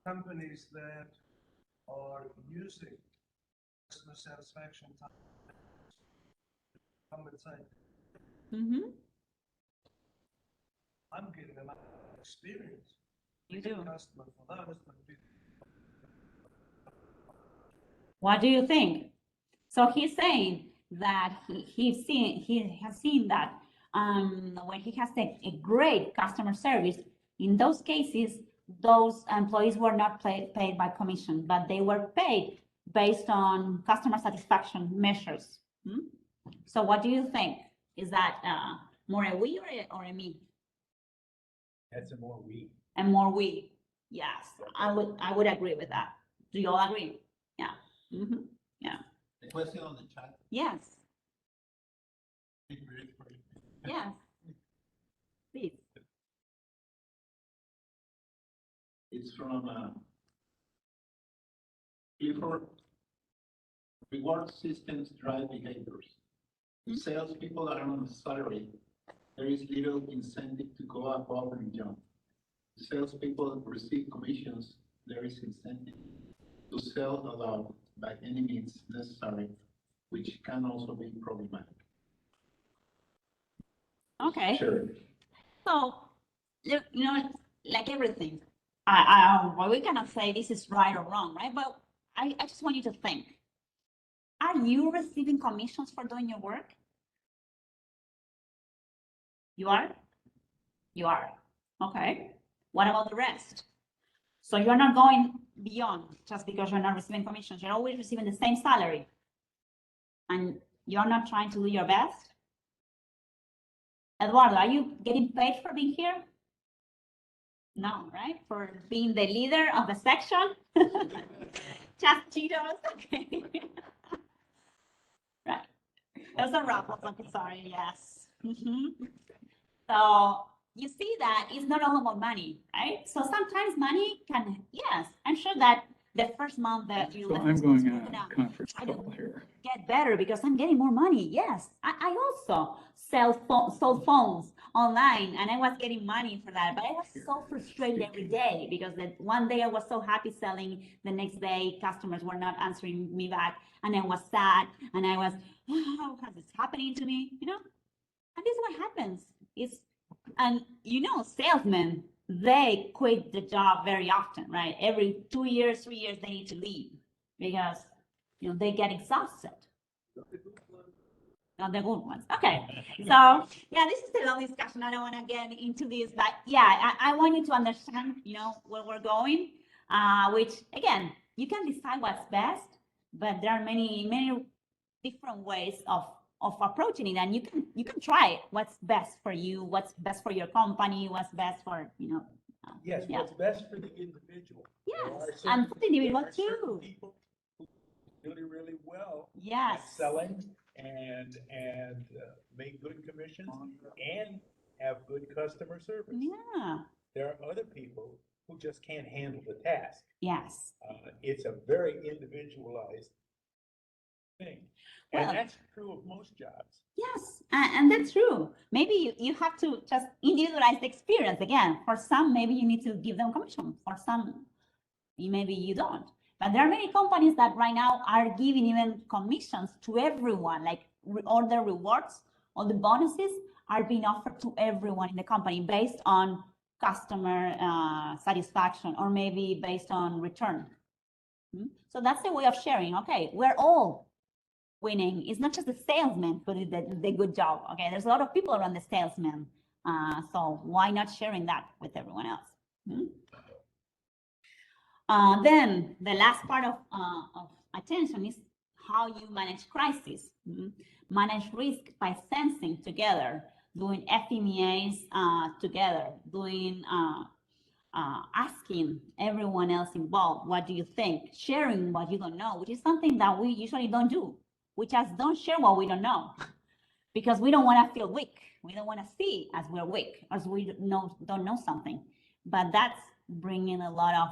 companies that are using customer satisfaction come and say, I'm getting a lot of experience. You do. Customer for those, but What do you think? So he's saying that he has seen that when he has a great customer service, in those cases, those employees were not paid by commission, but they were paid based on customer satisfaction measures. So what do you think? Is that more a we or a me? That's a more we. And more we. Yes, I would agree with that. Do you all agree? Yeah. Yeah. The question on the chat. Yes. Yes. Please. It's from Clifford. Reward systems drive behaviors. If salespeople are on a salary, there is little incentive to go above and beyond. If salespeople receive commissions, there is incentive to sell aloud by any means necessary, which can also be problematic. Okay. Sure. So, you know, like everything, well, we cannot say this is right or wrong, right? But I just want you to think. Are you receiving commissions for doing your work? You are? You are. Okay. What about the rest? So you're not going beyond just because you're not receiving commissions. You're always receiving the same salary. And you're not trying to do your best? Eduardo, are you getting paid for being here? No, right? For being the leader of the section? Just Cheetos? Okay. Right. There's a raffle, I'm sorry, yes. So you see that it's not all about money, right? So sometimes money can, yes, I'm sure that the first month that you So I'm going on a conference call here. Get better because I'm getting more money. Yes, I also sold phones online and I was getting money for that, but I was so frustrated every day because that one day I was so happy selling, the next day customers were not answering me back and I was sad and I was, oh, how is this happening to me? You know, and this is what happens. And you know, salesmen, they quit the job very often, right? Every 2 years, 3 years, they need to leave because, you know, they get exhausted. Not the good ones. Okay. So yeah, this is a long discussion. I don't want to get into this, but yeah, I want you to understand, you know, where we're going, which again, you can decide what's best, but there are many different ways of approaching it, and you can try what's best for you, what's best for your company, what's best for, you know. Yes, yeah. what's best for the individual. Yes, and for the individual there are certain too. People who do really well Yes. at selling and make good commissions and have good customer service. Yeah. There are other people who just can't handle the task. Yes. It's a very individualized thing. Well, and that's true of most jobs. Yes, and that's true. Maybe you have to just individualize the experience again. For some, maybe you need to give them commission. For some, maybe you don't. But there are many companies that right now are giving even commissions to everyone, like all the rewards, all the bonuses are being offered to everyone in the company based on customer satisfaction or maybe based on return. So that's the way of sharing. Okay, we're all winning. It's not just the salesman who did the good job. Okay, there's a lot of people around the salesman. So why not sharing that with everyone else? Then the last part of attention is how you manage crisis. Manage risk by sensing together, doing FMEAs together, doing asking everyone else involved, what do you think? Sharing what you don't know, which is something that we usually don't do. We just don't share what we don't know because we don't want to feel weak. We don't want to see as we're weak, as we don't know something. But that's bringing a lot of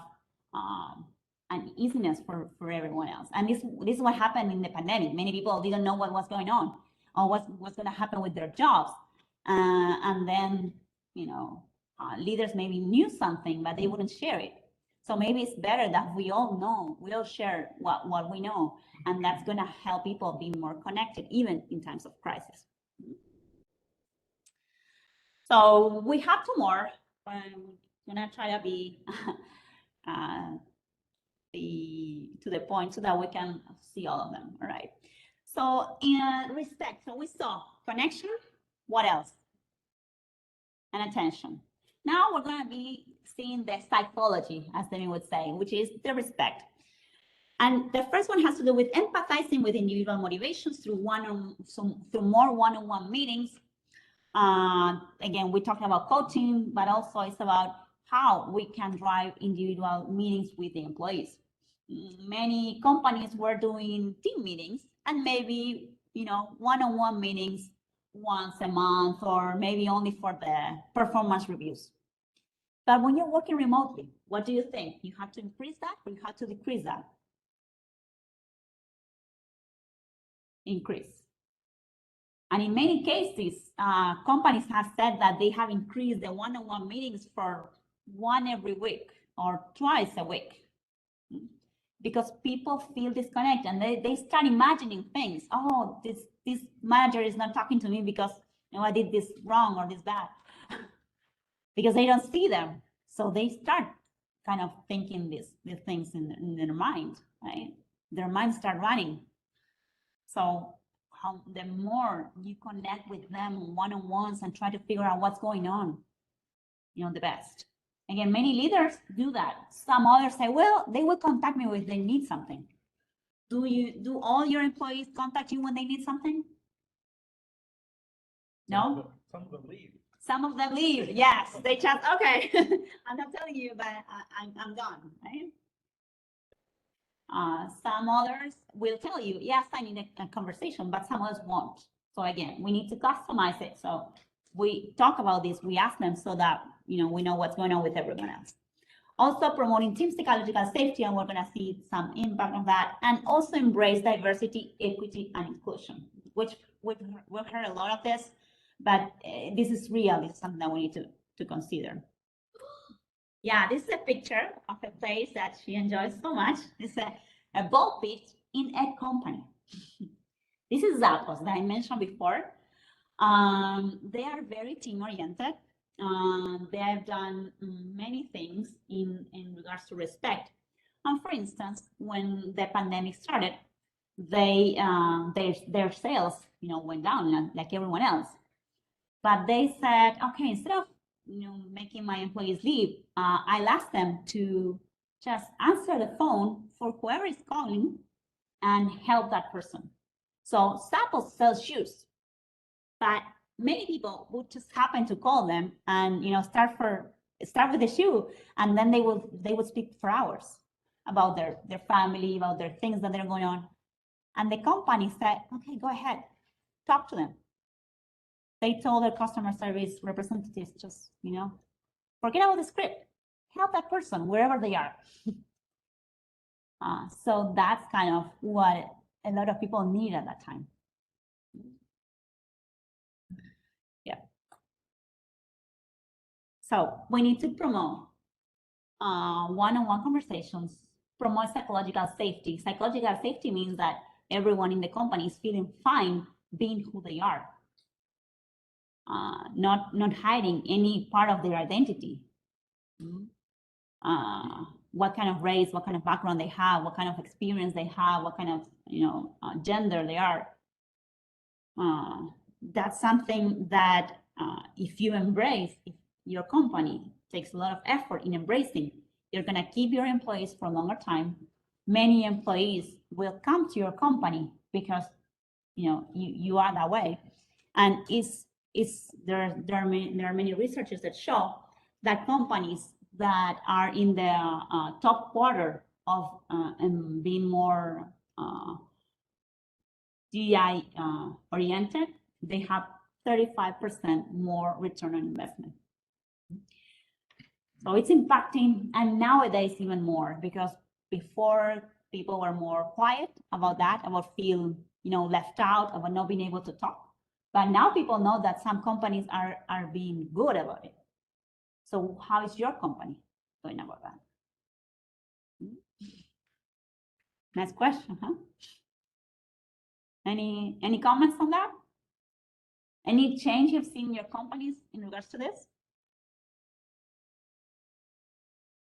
uneasiness for everyone else. And this is what happened in the pandemic. Many people didn't know what was going on or what's going to happen with their jobs. And then, leaders maybe knew something, but they wouldn't share it. So maybe it's better that we all share what we know, and that's going to help people be more connected, even in times of crisis. So we have two more. I'm going to try to be to the point so that we can see all of them. All right. So in respect, so we saw connection. What else? And attention. Now we're going to be seeing the psychology, as Demi would say, which is the respect. And the first one has to do with empathizing with individual motivations through more one-on-one meetings. Again, we're talking about coaching, but also it's about how we can drive individual meetings with the employees. Many companies were doing team meetings and maybe, one-on-one meetings once a month, or maybe only for the performance reviews. But when you're working remotely, what do you think? You have to increase that or you have to decrease that? Increase. And in many cases, companies have said that they have increased the one-on-one meetings for one every week or twice a week, because people feel disconnected and they start imagining things. Oh, this manager is not talking to me because I did this wrong or this bad, because they don't see them. So they start kind of thinking these things in their mind, right? Their minds start running. So the more you connect with them one-on-ones and try to figure out what's going on, the best. Again, many leaders do that. Some others say, well, they will contact me if they need something. Do all your employees contact you when they need something? No? Some of them leave. Some of them leave, yes. They just, okay, I'm not telling you, but I'm done, right? Some others will tell you, yes, I need a conversation, but some others won't. So again, we need to customize it. So we talk about this, we ask them so that, we know what's going on with everyone else. Also promoting team psychological safety, and we're going to see some impact on that. And also embrace diversity, equity, and inclusion, which we've heard a lot of this, but this is real. This is something that we need to consider. Yeah, this is a picture of a place that she enjoys so much. It's a ball pit in a company. This is Zappos that I mentioned before. They are very team-oriented. They have done many things in regards to respect. And for instance, when the pandemic started, their sales, went down like everyone else. But they said, okay, instead of making my employees leave, I'll ask them to just answer the phone for whoever is calling and help that person. So Zappos sells shoes, but many people would just happen to call them and start with the shoe, and then they would speak for hours about their family, about their things that are going on. And the company said, okay, go ahead, talk to them. They told their customer service representatives, just, forget about the script, help that person wherever they are. So that's kind of what a lot of people need at that time. Yeah. So we need to promote one-on-one conversations, promote psychological safety. Psychological safety means that everyone in the company is feeling fine being who they are. Not hiding any part of their identity. What kind of race, what kind of background they have, what kind of experience they have, what kind of gender they are. That's something that if you embrace, if your company takes a lot of effort in embracing, you're going to keep your employees for a longer time. Many employees will come to your company because you are that way. And there are many researchers that show that companies that are in the top quarter of being more DI oriented, they have 35% more return on investment. So it's impacting, and nowadays even more, because before people were more quiet about that, about feel, left out, about not being able to talk. But now people know that some companies are being good about it. So how is your company doing about that? Nice question, huh? Any comments on that? Any change you've seen in your companies in regards to this?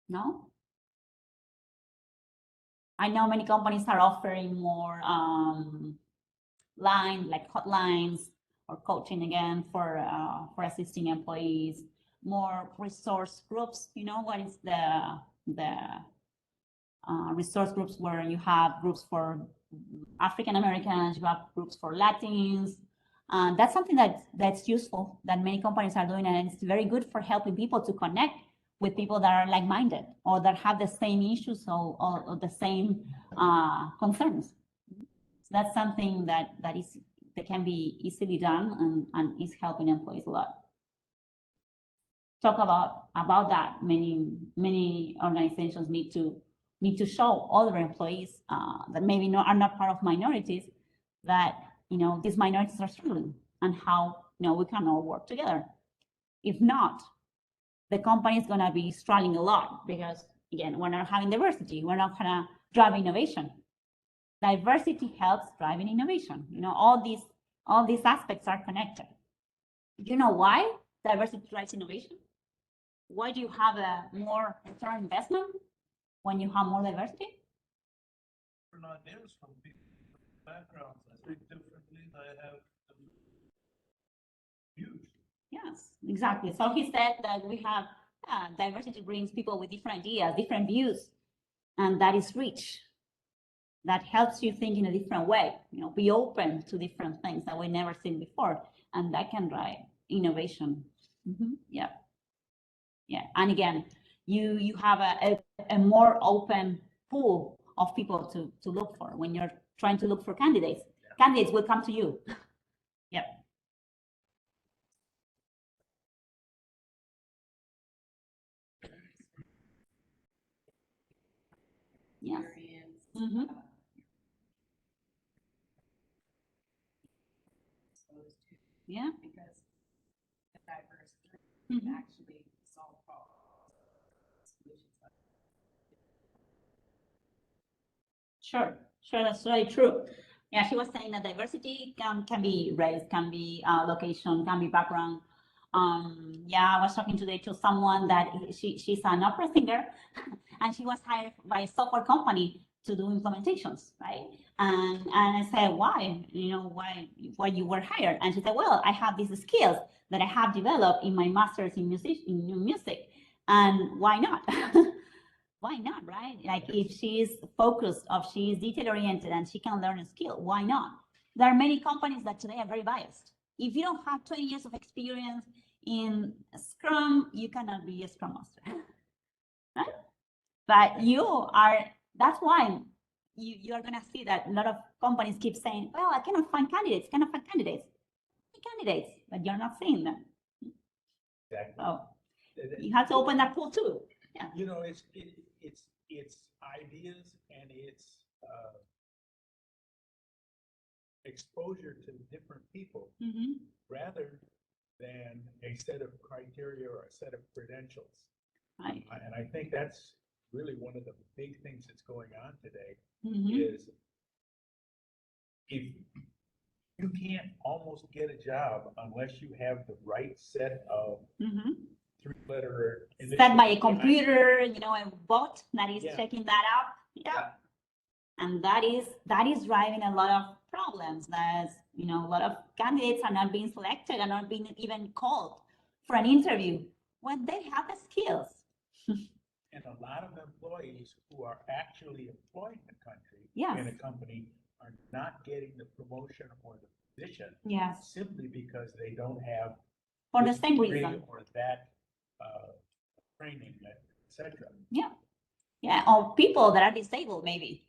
No? I know many companies are offering more hotlines or coaching again for assisting employees, more resource groups. What is the resource groups where you have groups for African Americans, you have groups for Latins. That's something that's useful that many companies are doing, and it's very good for helping people to connect with people that are like-minded or that have the same issues or the same concerns. So that's something that can be easily done and is helping employees a lot. Talk about that. Many organizations need to show other employees that maybe are not part of minorities that these minorities are struggling and how we can all work together. If not, the company is going to be struggling a lot because again, we're not having diversity. We're not going to drive innovation. Diversity helps driving innovation. All these aspects are connected. You know why diversity drives innovation? Why do you have a more return on investment when you have more diversity? Different ideas from people, backgrounds, I think differently, they have huge. Yes, exactly. So he said that we have diversity brings people with different ideas, different views, and that is rich. That helps you think in a different way, be open to different things that we never seen before, and that can drive innovation. Yeah. And again, you have a more open pool of people to look for when you're trying to look for candidates. Candidates will come to you. Yep. Yes. Yeah. Because the diverse Mhm. actually solve problems. Sure, that's very true. Yeah, she was saying that diversity can be race, can be location, can be background. Yeah, I was talking today to someone that she's an opera singer, and she was hired by a software company to do implementations, right? And I said, why? Why you were hired? And she said, well, I have these skills that I have developed in my master's in music, and why not? Why not, right? Like if she's focused, if she's detail oriented and she can learn a skill, why not? There are many companies that today are very biased. If you don't have 20 years of experience in Scrum, you cannot be a Scrum Master, right? But that's why you are gonna see that a lot of companies keep saying, well, I cannot find candidates, but you're not seeing them. Exactly. So you have to open that pool too. Yeah. It's ideas and it's exposure to different people rather than a set of criteria or a set of credentials. Right. And I think that's really one of the big things that's going on today is if you can't almost get a job unless you have the right set of three-letter set by a computer, a bot that is checking that out. Yeah. And that is driving a lot of problems. That's, a lot of candidates are not being selected, are not being even called for an interview when they have the skills. And a lot of employees who are actually employed in the country, in a company, are not getting the promotion or the position simply because they don't have for the same reason or that training, etc. Yeah, or people that are disabled, maybe.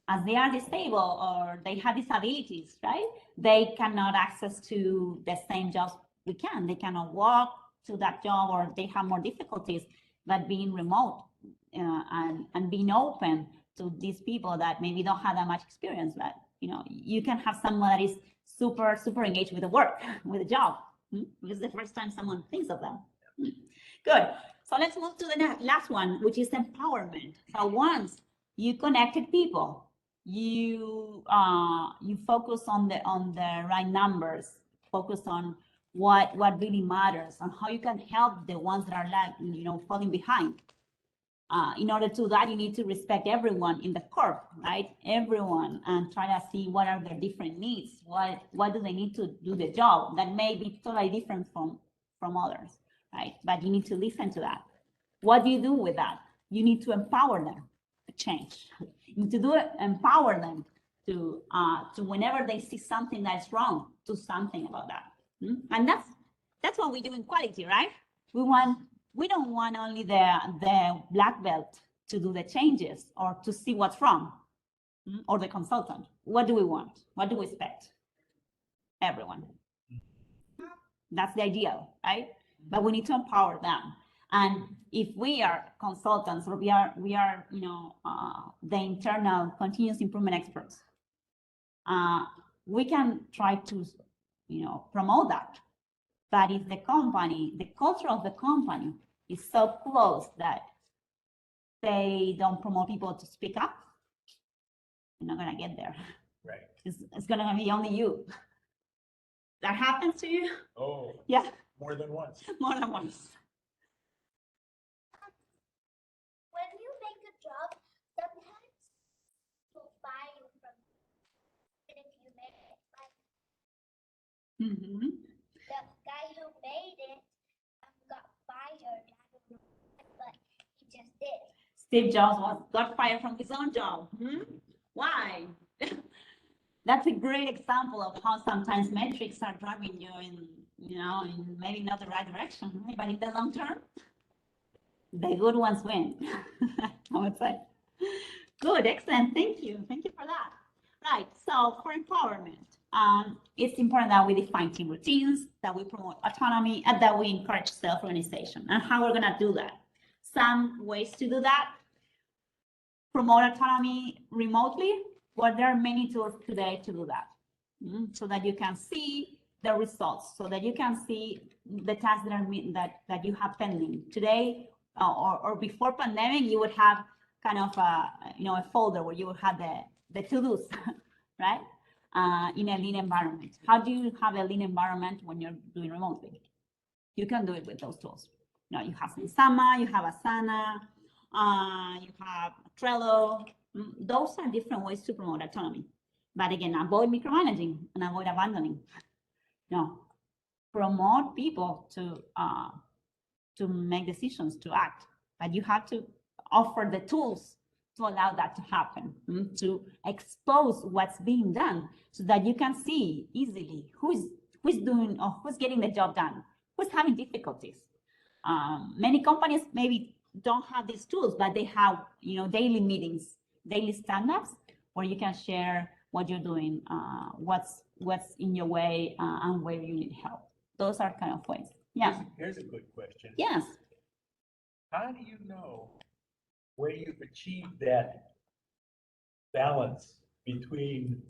As they are disabled or they have disabilities, right? They cannot access to the same jobs we can. They cannot walk to that job or they have more difficulties. but being remote and being open to these people that maybe don't have that much experience, but you can have someone that is super engaged with the work, with the job. It's the first time someone thinks of them. Good. So let's move to the last one, which is empowerment. So once you connected people, you focus on the right numbers, focus on what really matters, and how you can help the ones that are falling behind. In order to do that, you need to respect everyone in the curve, right? Everyone, and try to see what are their different needs. What do they need to do the job that may be totally different from others, right? But you need to listen to that. What do you do with that? You need to empower them to change. You need to empower them to whenever they see something that's wrong, do something about that. And that's what we do in quality, right? We don't want only the black belt to do the changes or to see what's wrong, or the consultant. What do we want? What do we expect? Everyone. That's the ideal, right? But we need to empower them. And if we are consultants, or we are the internal continuous improvement experts, we can try to promote that. But if the culture of the company is so close that they don't promote people to speak up, you're not gonna get there. Right. It's gonna be only you. That happens to you? Oh. Yeah. More than once. More than once. When you make a job, sometimes you'll buy you from, and if you make it, like the guy who made it got fired. I don't know, but he just did. Steve Jobs got fired from his own job. Why? That's a great example of how sometimes metrics are driving you in maybe not the right direction, right? But in the long term, the good ones win. I would say. Good, excellent. Thank you for that. Right. So for empowerment, it's important that we define team routines, that we promote autonomy, and that we encourage self-organization. And how we're going to do that? Some ways to do that: promote autonomy remotely. Well, there are many tools today to do that, so that you can see the results, so that you can see the tasks that you have pending today, or before pandemic. You would have kind of a folder where you would have the to-dos, right? In a lean environment. How do you have a lean environment when you're doing remotely? You can do it with those tools. You have Sama, you have Asana, you have Trello. Those are different ways to promote autonomy. But again, avoid micromanaging and avoid abandoning. No, promote people to make decisions, to act. But you have to offer the tools to allow that to happen, to expose what's being done, so that you can see easily who's doing or who's getting the job done, who's having difficulties. Many companies maybe don't have these tools, but they have daily meetings, daily stand-ups, where you can share what you're doing, what's in your way, and where you need help. Those are kind of ways. Yeah. Here's a good question. Yes. How do you know where you've achieved that balance between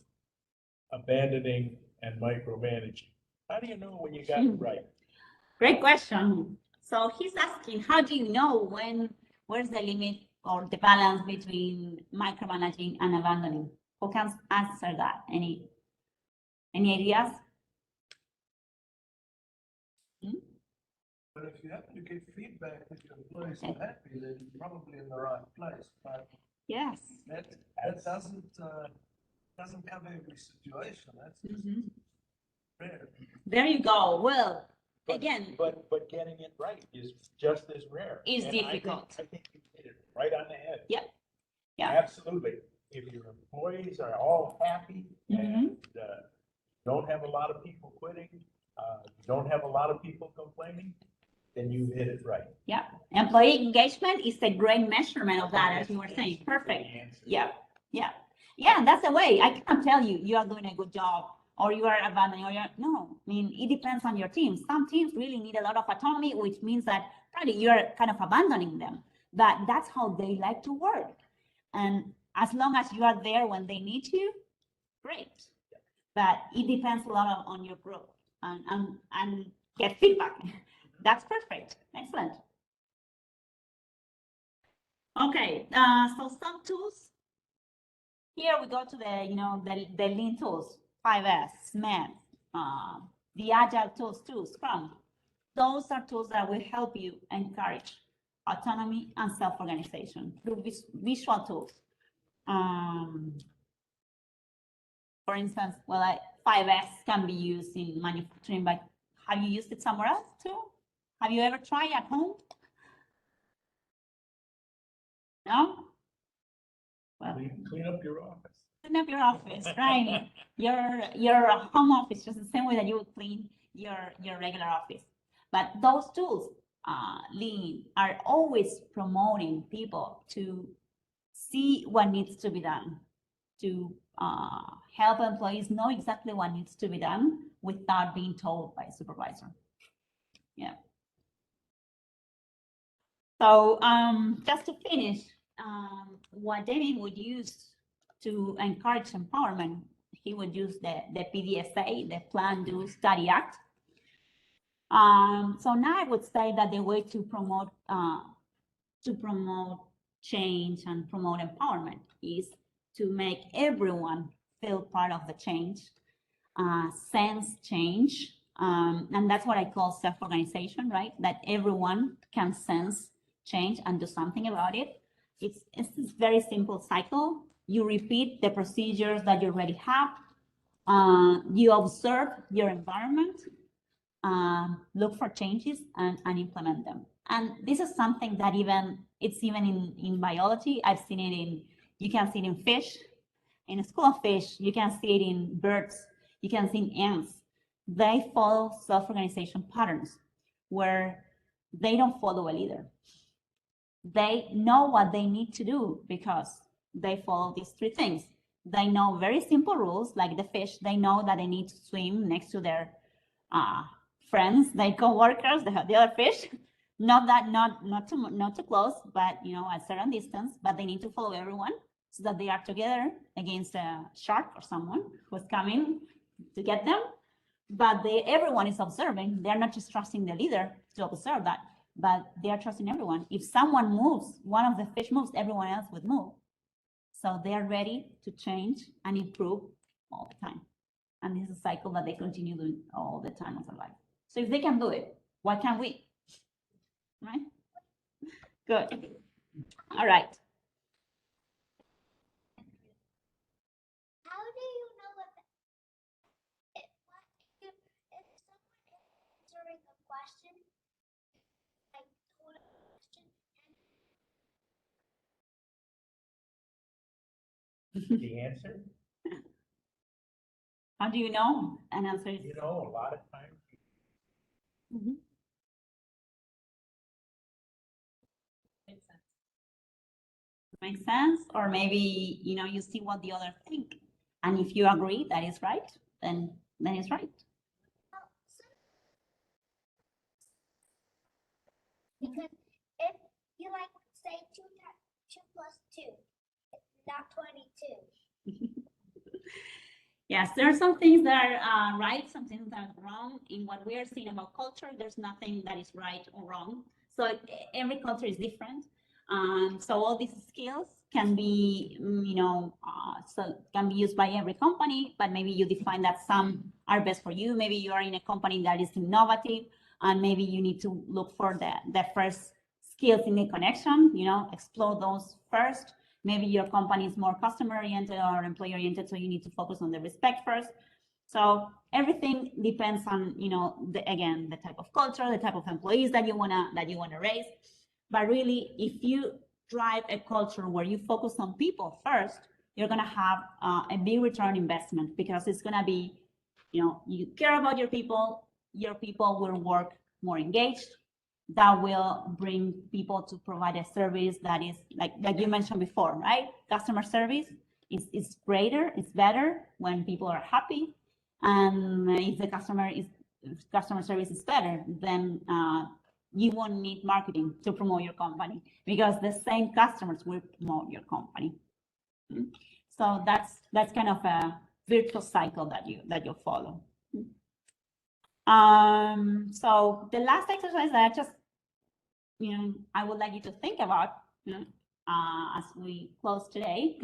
abandoning and micromanaging? How do you know when you got it right? Great question. So he's asking, how do you know where's the limit or the balance between micromanaging and abandoning? Who can answer that? Any ideas? But if you happen to get feedback that your employees are happy, then you're probably in the right place. But Yes. that doesn't cover every situation. That's rare. There you go. Well, But- again, But getting it right is just as rare. Is And difficult. I think you hit it right on the head. Yeah. Yeah. Absolutely. If your employees are all happy and don't have a lot of people quitting, don't have a lot of people complaining, then you hit it right. yeah. Employee engagement is a great measurement of that, as you were saying. Perfect. The answer. Yeah. Yeah. Yeah, that's the way. I can't tell you are doing a good job or you are abandoning, no. I mean, it depends on your team. Some teams really need a lot of autonomy, which means that you're kind of abandoning them. But that's how they like to work. And as long as you are there when they need you, great. But it depends a lot on your growth and get feedback. That's perfect. Excellent. Okay, so some tools. Here we go to the lean tools, 5S, SMART, the Agile tools too, Scrum. Those are tools that will help you encourage autonomy and self-organization through visual tools. For instance, 5S can be used in manufacturing, but have you used it somewhere else too? Have you ever tried at home? No? Well, Clean up your office. clean up your office, right? Your home office, just the same way that you would clean your regular office. But those tools, Lean, are always promoting people to see what needs to be done, to help employees know exactly what needs to be done without being told by a supervisor. Yeah. So just to finish, what David would use to encourage empowerment, he would use the PDSA, the Plan, Do, Study, Act. So now I would say that the way to promote change and promote empowerment is to make everyone feel part of the change, sense change, and that's what I call self-organization, right? That everyone can sense change and do something about it. It's this very simple cycle. You repeat the procedures that you already have. You observe your environment, look for changes and implement them. And this is something that it's even in biology. I've seen it you can see it in fish, in a school of fish, you can see it in birds, you can see in ants. They follow self-organization patterns where they don't follow a leader. They know what they need to do because they follow these three things. They know very simple rules, like the fish. They know that they need to swim next to their friends, their co-workers, the other fish. Not too close, but at a certain distance. But they need to follow everyone so that they are together against a shark or someone who's coming to get them. But everyone is observing. They're not just trusting the leader to observe that, but they are trusting everyone. If someone moves, one of the fish moves, everyone else would move. So they are ready to change and improve all the time. And this is a cycle that they continue doing all the time of their life. So if they can do it, why can't we? Right? Good. All right. How do you know if someone is answering a question, like told a question, The answer, How do you know? An answer is. a lot of times. Mhm. Makes sense, or maybe you see what the other think, and if you agree that is right, then it's right. because if you say 2 plus 2, it's not 22. Yes, there are some things that are right, some things that are wrong. In what we are seeing about culture, there's nothing that is right or wrong. So every culture is different. So all these skills can be, can be used by every company, but maybe you define that some are best for you. Maybe you are in a company that is innovative, and maybe you need to look for the first skills in the connection, explore those first. Maybe your company is more customer oriented or employee oriented, so you need to focus on the respect first. So everything depends on, again, the type of culture, the type of employees that you wanna raise. But really, if you drive a culture where you focus on people first, you're gonna have a big return on investment, because it's gonna be, you care about your people will work more engaged. That will bring people to provide a service that is like you mentioned before, right? Customer service is greater, it's better when people are happy. And if the customer service is better, then you won't need marketing to promote your company because the same customers will promote your company. So that's kind of a virtuous cycle that you follow. So the last exercise that I just, I would like you to think about, as we close today,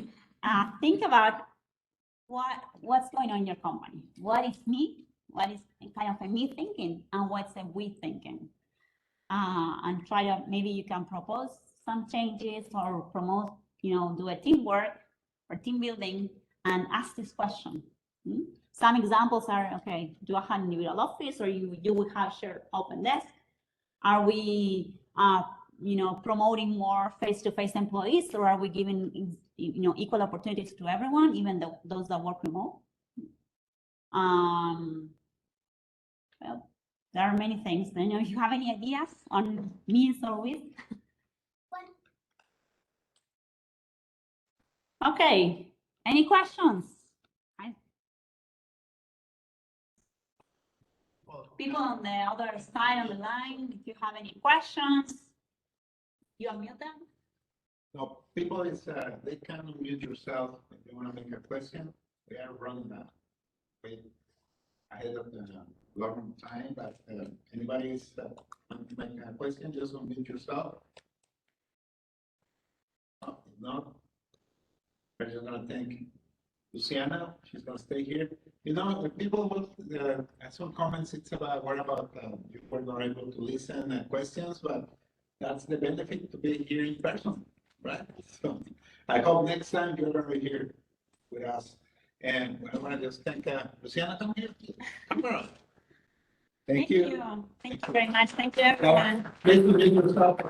think about what's going on in your company. What is me? What is kind of a me thinking, and what's a we thinking? And try to, maybe you can propose some changes or promote, do a teamwork or team building and ask this question. Some examples are, okay, do I have an individual office, or you would have shared open desk? Are we, promoting more face-to-face employees, or are we giving, equal opportunities to everyone, even those that work remote? Well, there are many things. If you have any ideas on means or with. Okay, any questions? People on the other side of the line, if you have any questions, you unmute them. No, people is, they can unmute yourself if you want to make a question. We are running way ahead of the long time, but anybody is want to make a question, just unmute yourself. If not, we're just going to thank Luciana. She's going to stay here. The people will have some comments. It's about what about you were not able to listen questions, but that's the benefit to be here in person, right? So I hope next time you're going to be here with us. And I want to just thank Luciana. Come here. Come around. Thank you. Thank you very much. Thank you, everyone. Please introduce yourself.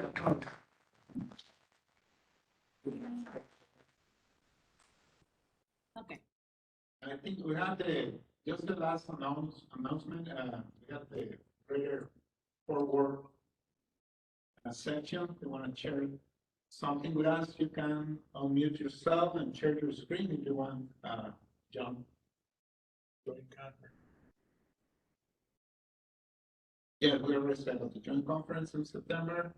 Okay. I think we have just the last announcement. We have the greater forward section. If you want to share something with us, you can unmute yourself and share your screen if you want, John. Yeah, we already said about the joint conference in September.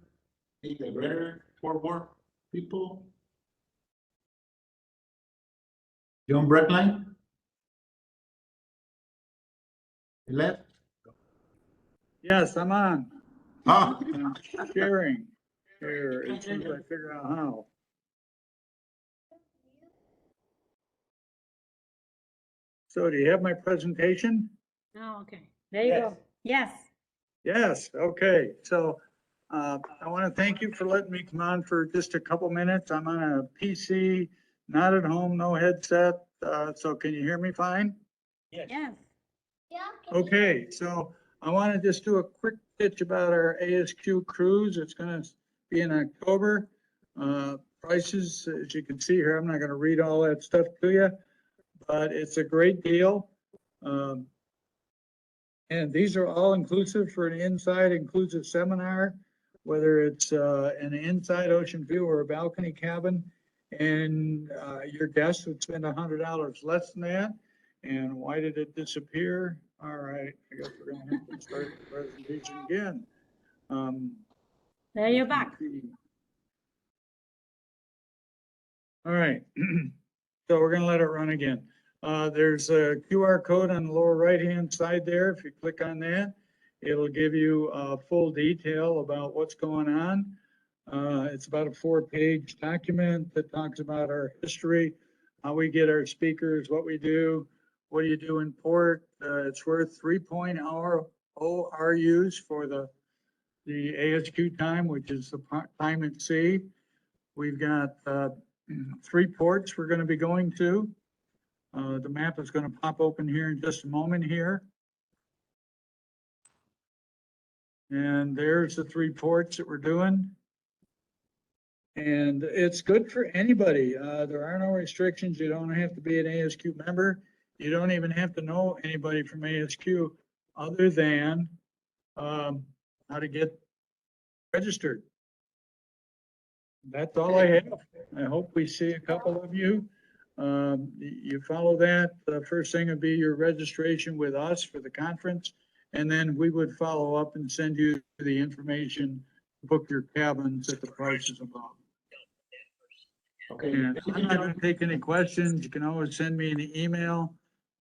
In the greater forward people. John Breckline. You left? Yes, I'm on. Ah. I'm sharing here as soon as I figure out how. So do you have my presentation? Oh, okay. There you go. Yes. Yes, okay. So I want to thank you for letting me come on for just a couple minutes. I'm on a PC, not at home, no headset. So can you hear me fine? Yes. Yeah. Okay, so I want to just do a quick pitch about our ASQ cruise. It's going to be in October. Prices, as you can see here, I'm not going to read all that stuff to you, but it's a great deal. And these are all inclusive for an inside inclusive seminar, whether it's an inside ocean view or a balcony cabin. And your guest would spend $100 less than that. And why did it disappear? All right, I guess we're going to have to start the presentation again. There you're back. All right, so we're going to let it run again. There's a QR code on the lower right-hand side there. If you click on that, it'll give you a full detail about what's going on. It's about a 4-page document that talks about our history, how we get our speakers, what we do, what do you do in port. It's worth 3.0 RUs for the ASQ time, which is the time at sea. We've got 3 ports we're going to be going to. The map is going to pop open here in just a moment here. And there's the 3 ports that we're doing. And it's good for anybody. There are no restrictions. You don't have to be an ASQ member. You don't even have to know anybody from ASQ other than how to get registered. That's all I have. I hope we see a couple of you. You follow that. The first thing would be your registration with us for the conference, And then we would follow up and send you the information, to book your cabins at the prices above. Okay. And I'm not gonna take any questions. You can always send me an email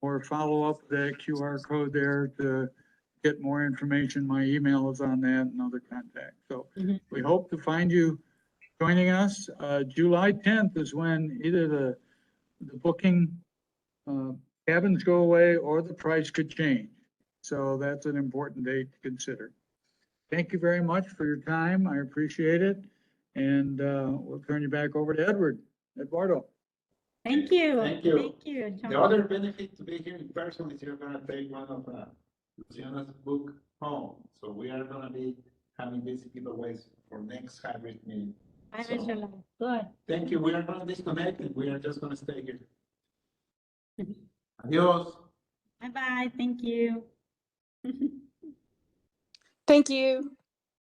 or follow up with that QR code there to get more information. My email is on that and other contacts. So we hope to find you joining us. July 10th is when either the booking cabins go away or the price could change. So that's an important date to consider. Thank you very much for your time. I appreciate it. And we'll turn you back over to Eduardo. Thank you. Thank you. Thank you, John. The other benefit to be here in person is you're gonna take one of Luciana's book home. So we are gonna be having these giveaways for next hybrid meeting. I So- wish you luck. Good. Thank you. We are gonna disconnect and we are just gonna stay here. Adios. Bye-bye. Thank you. Thank you.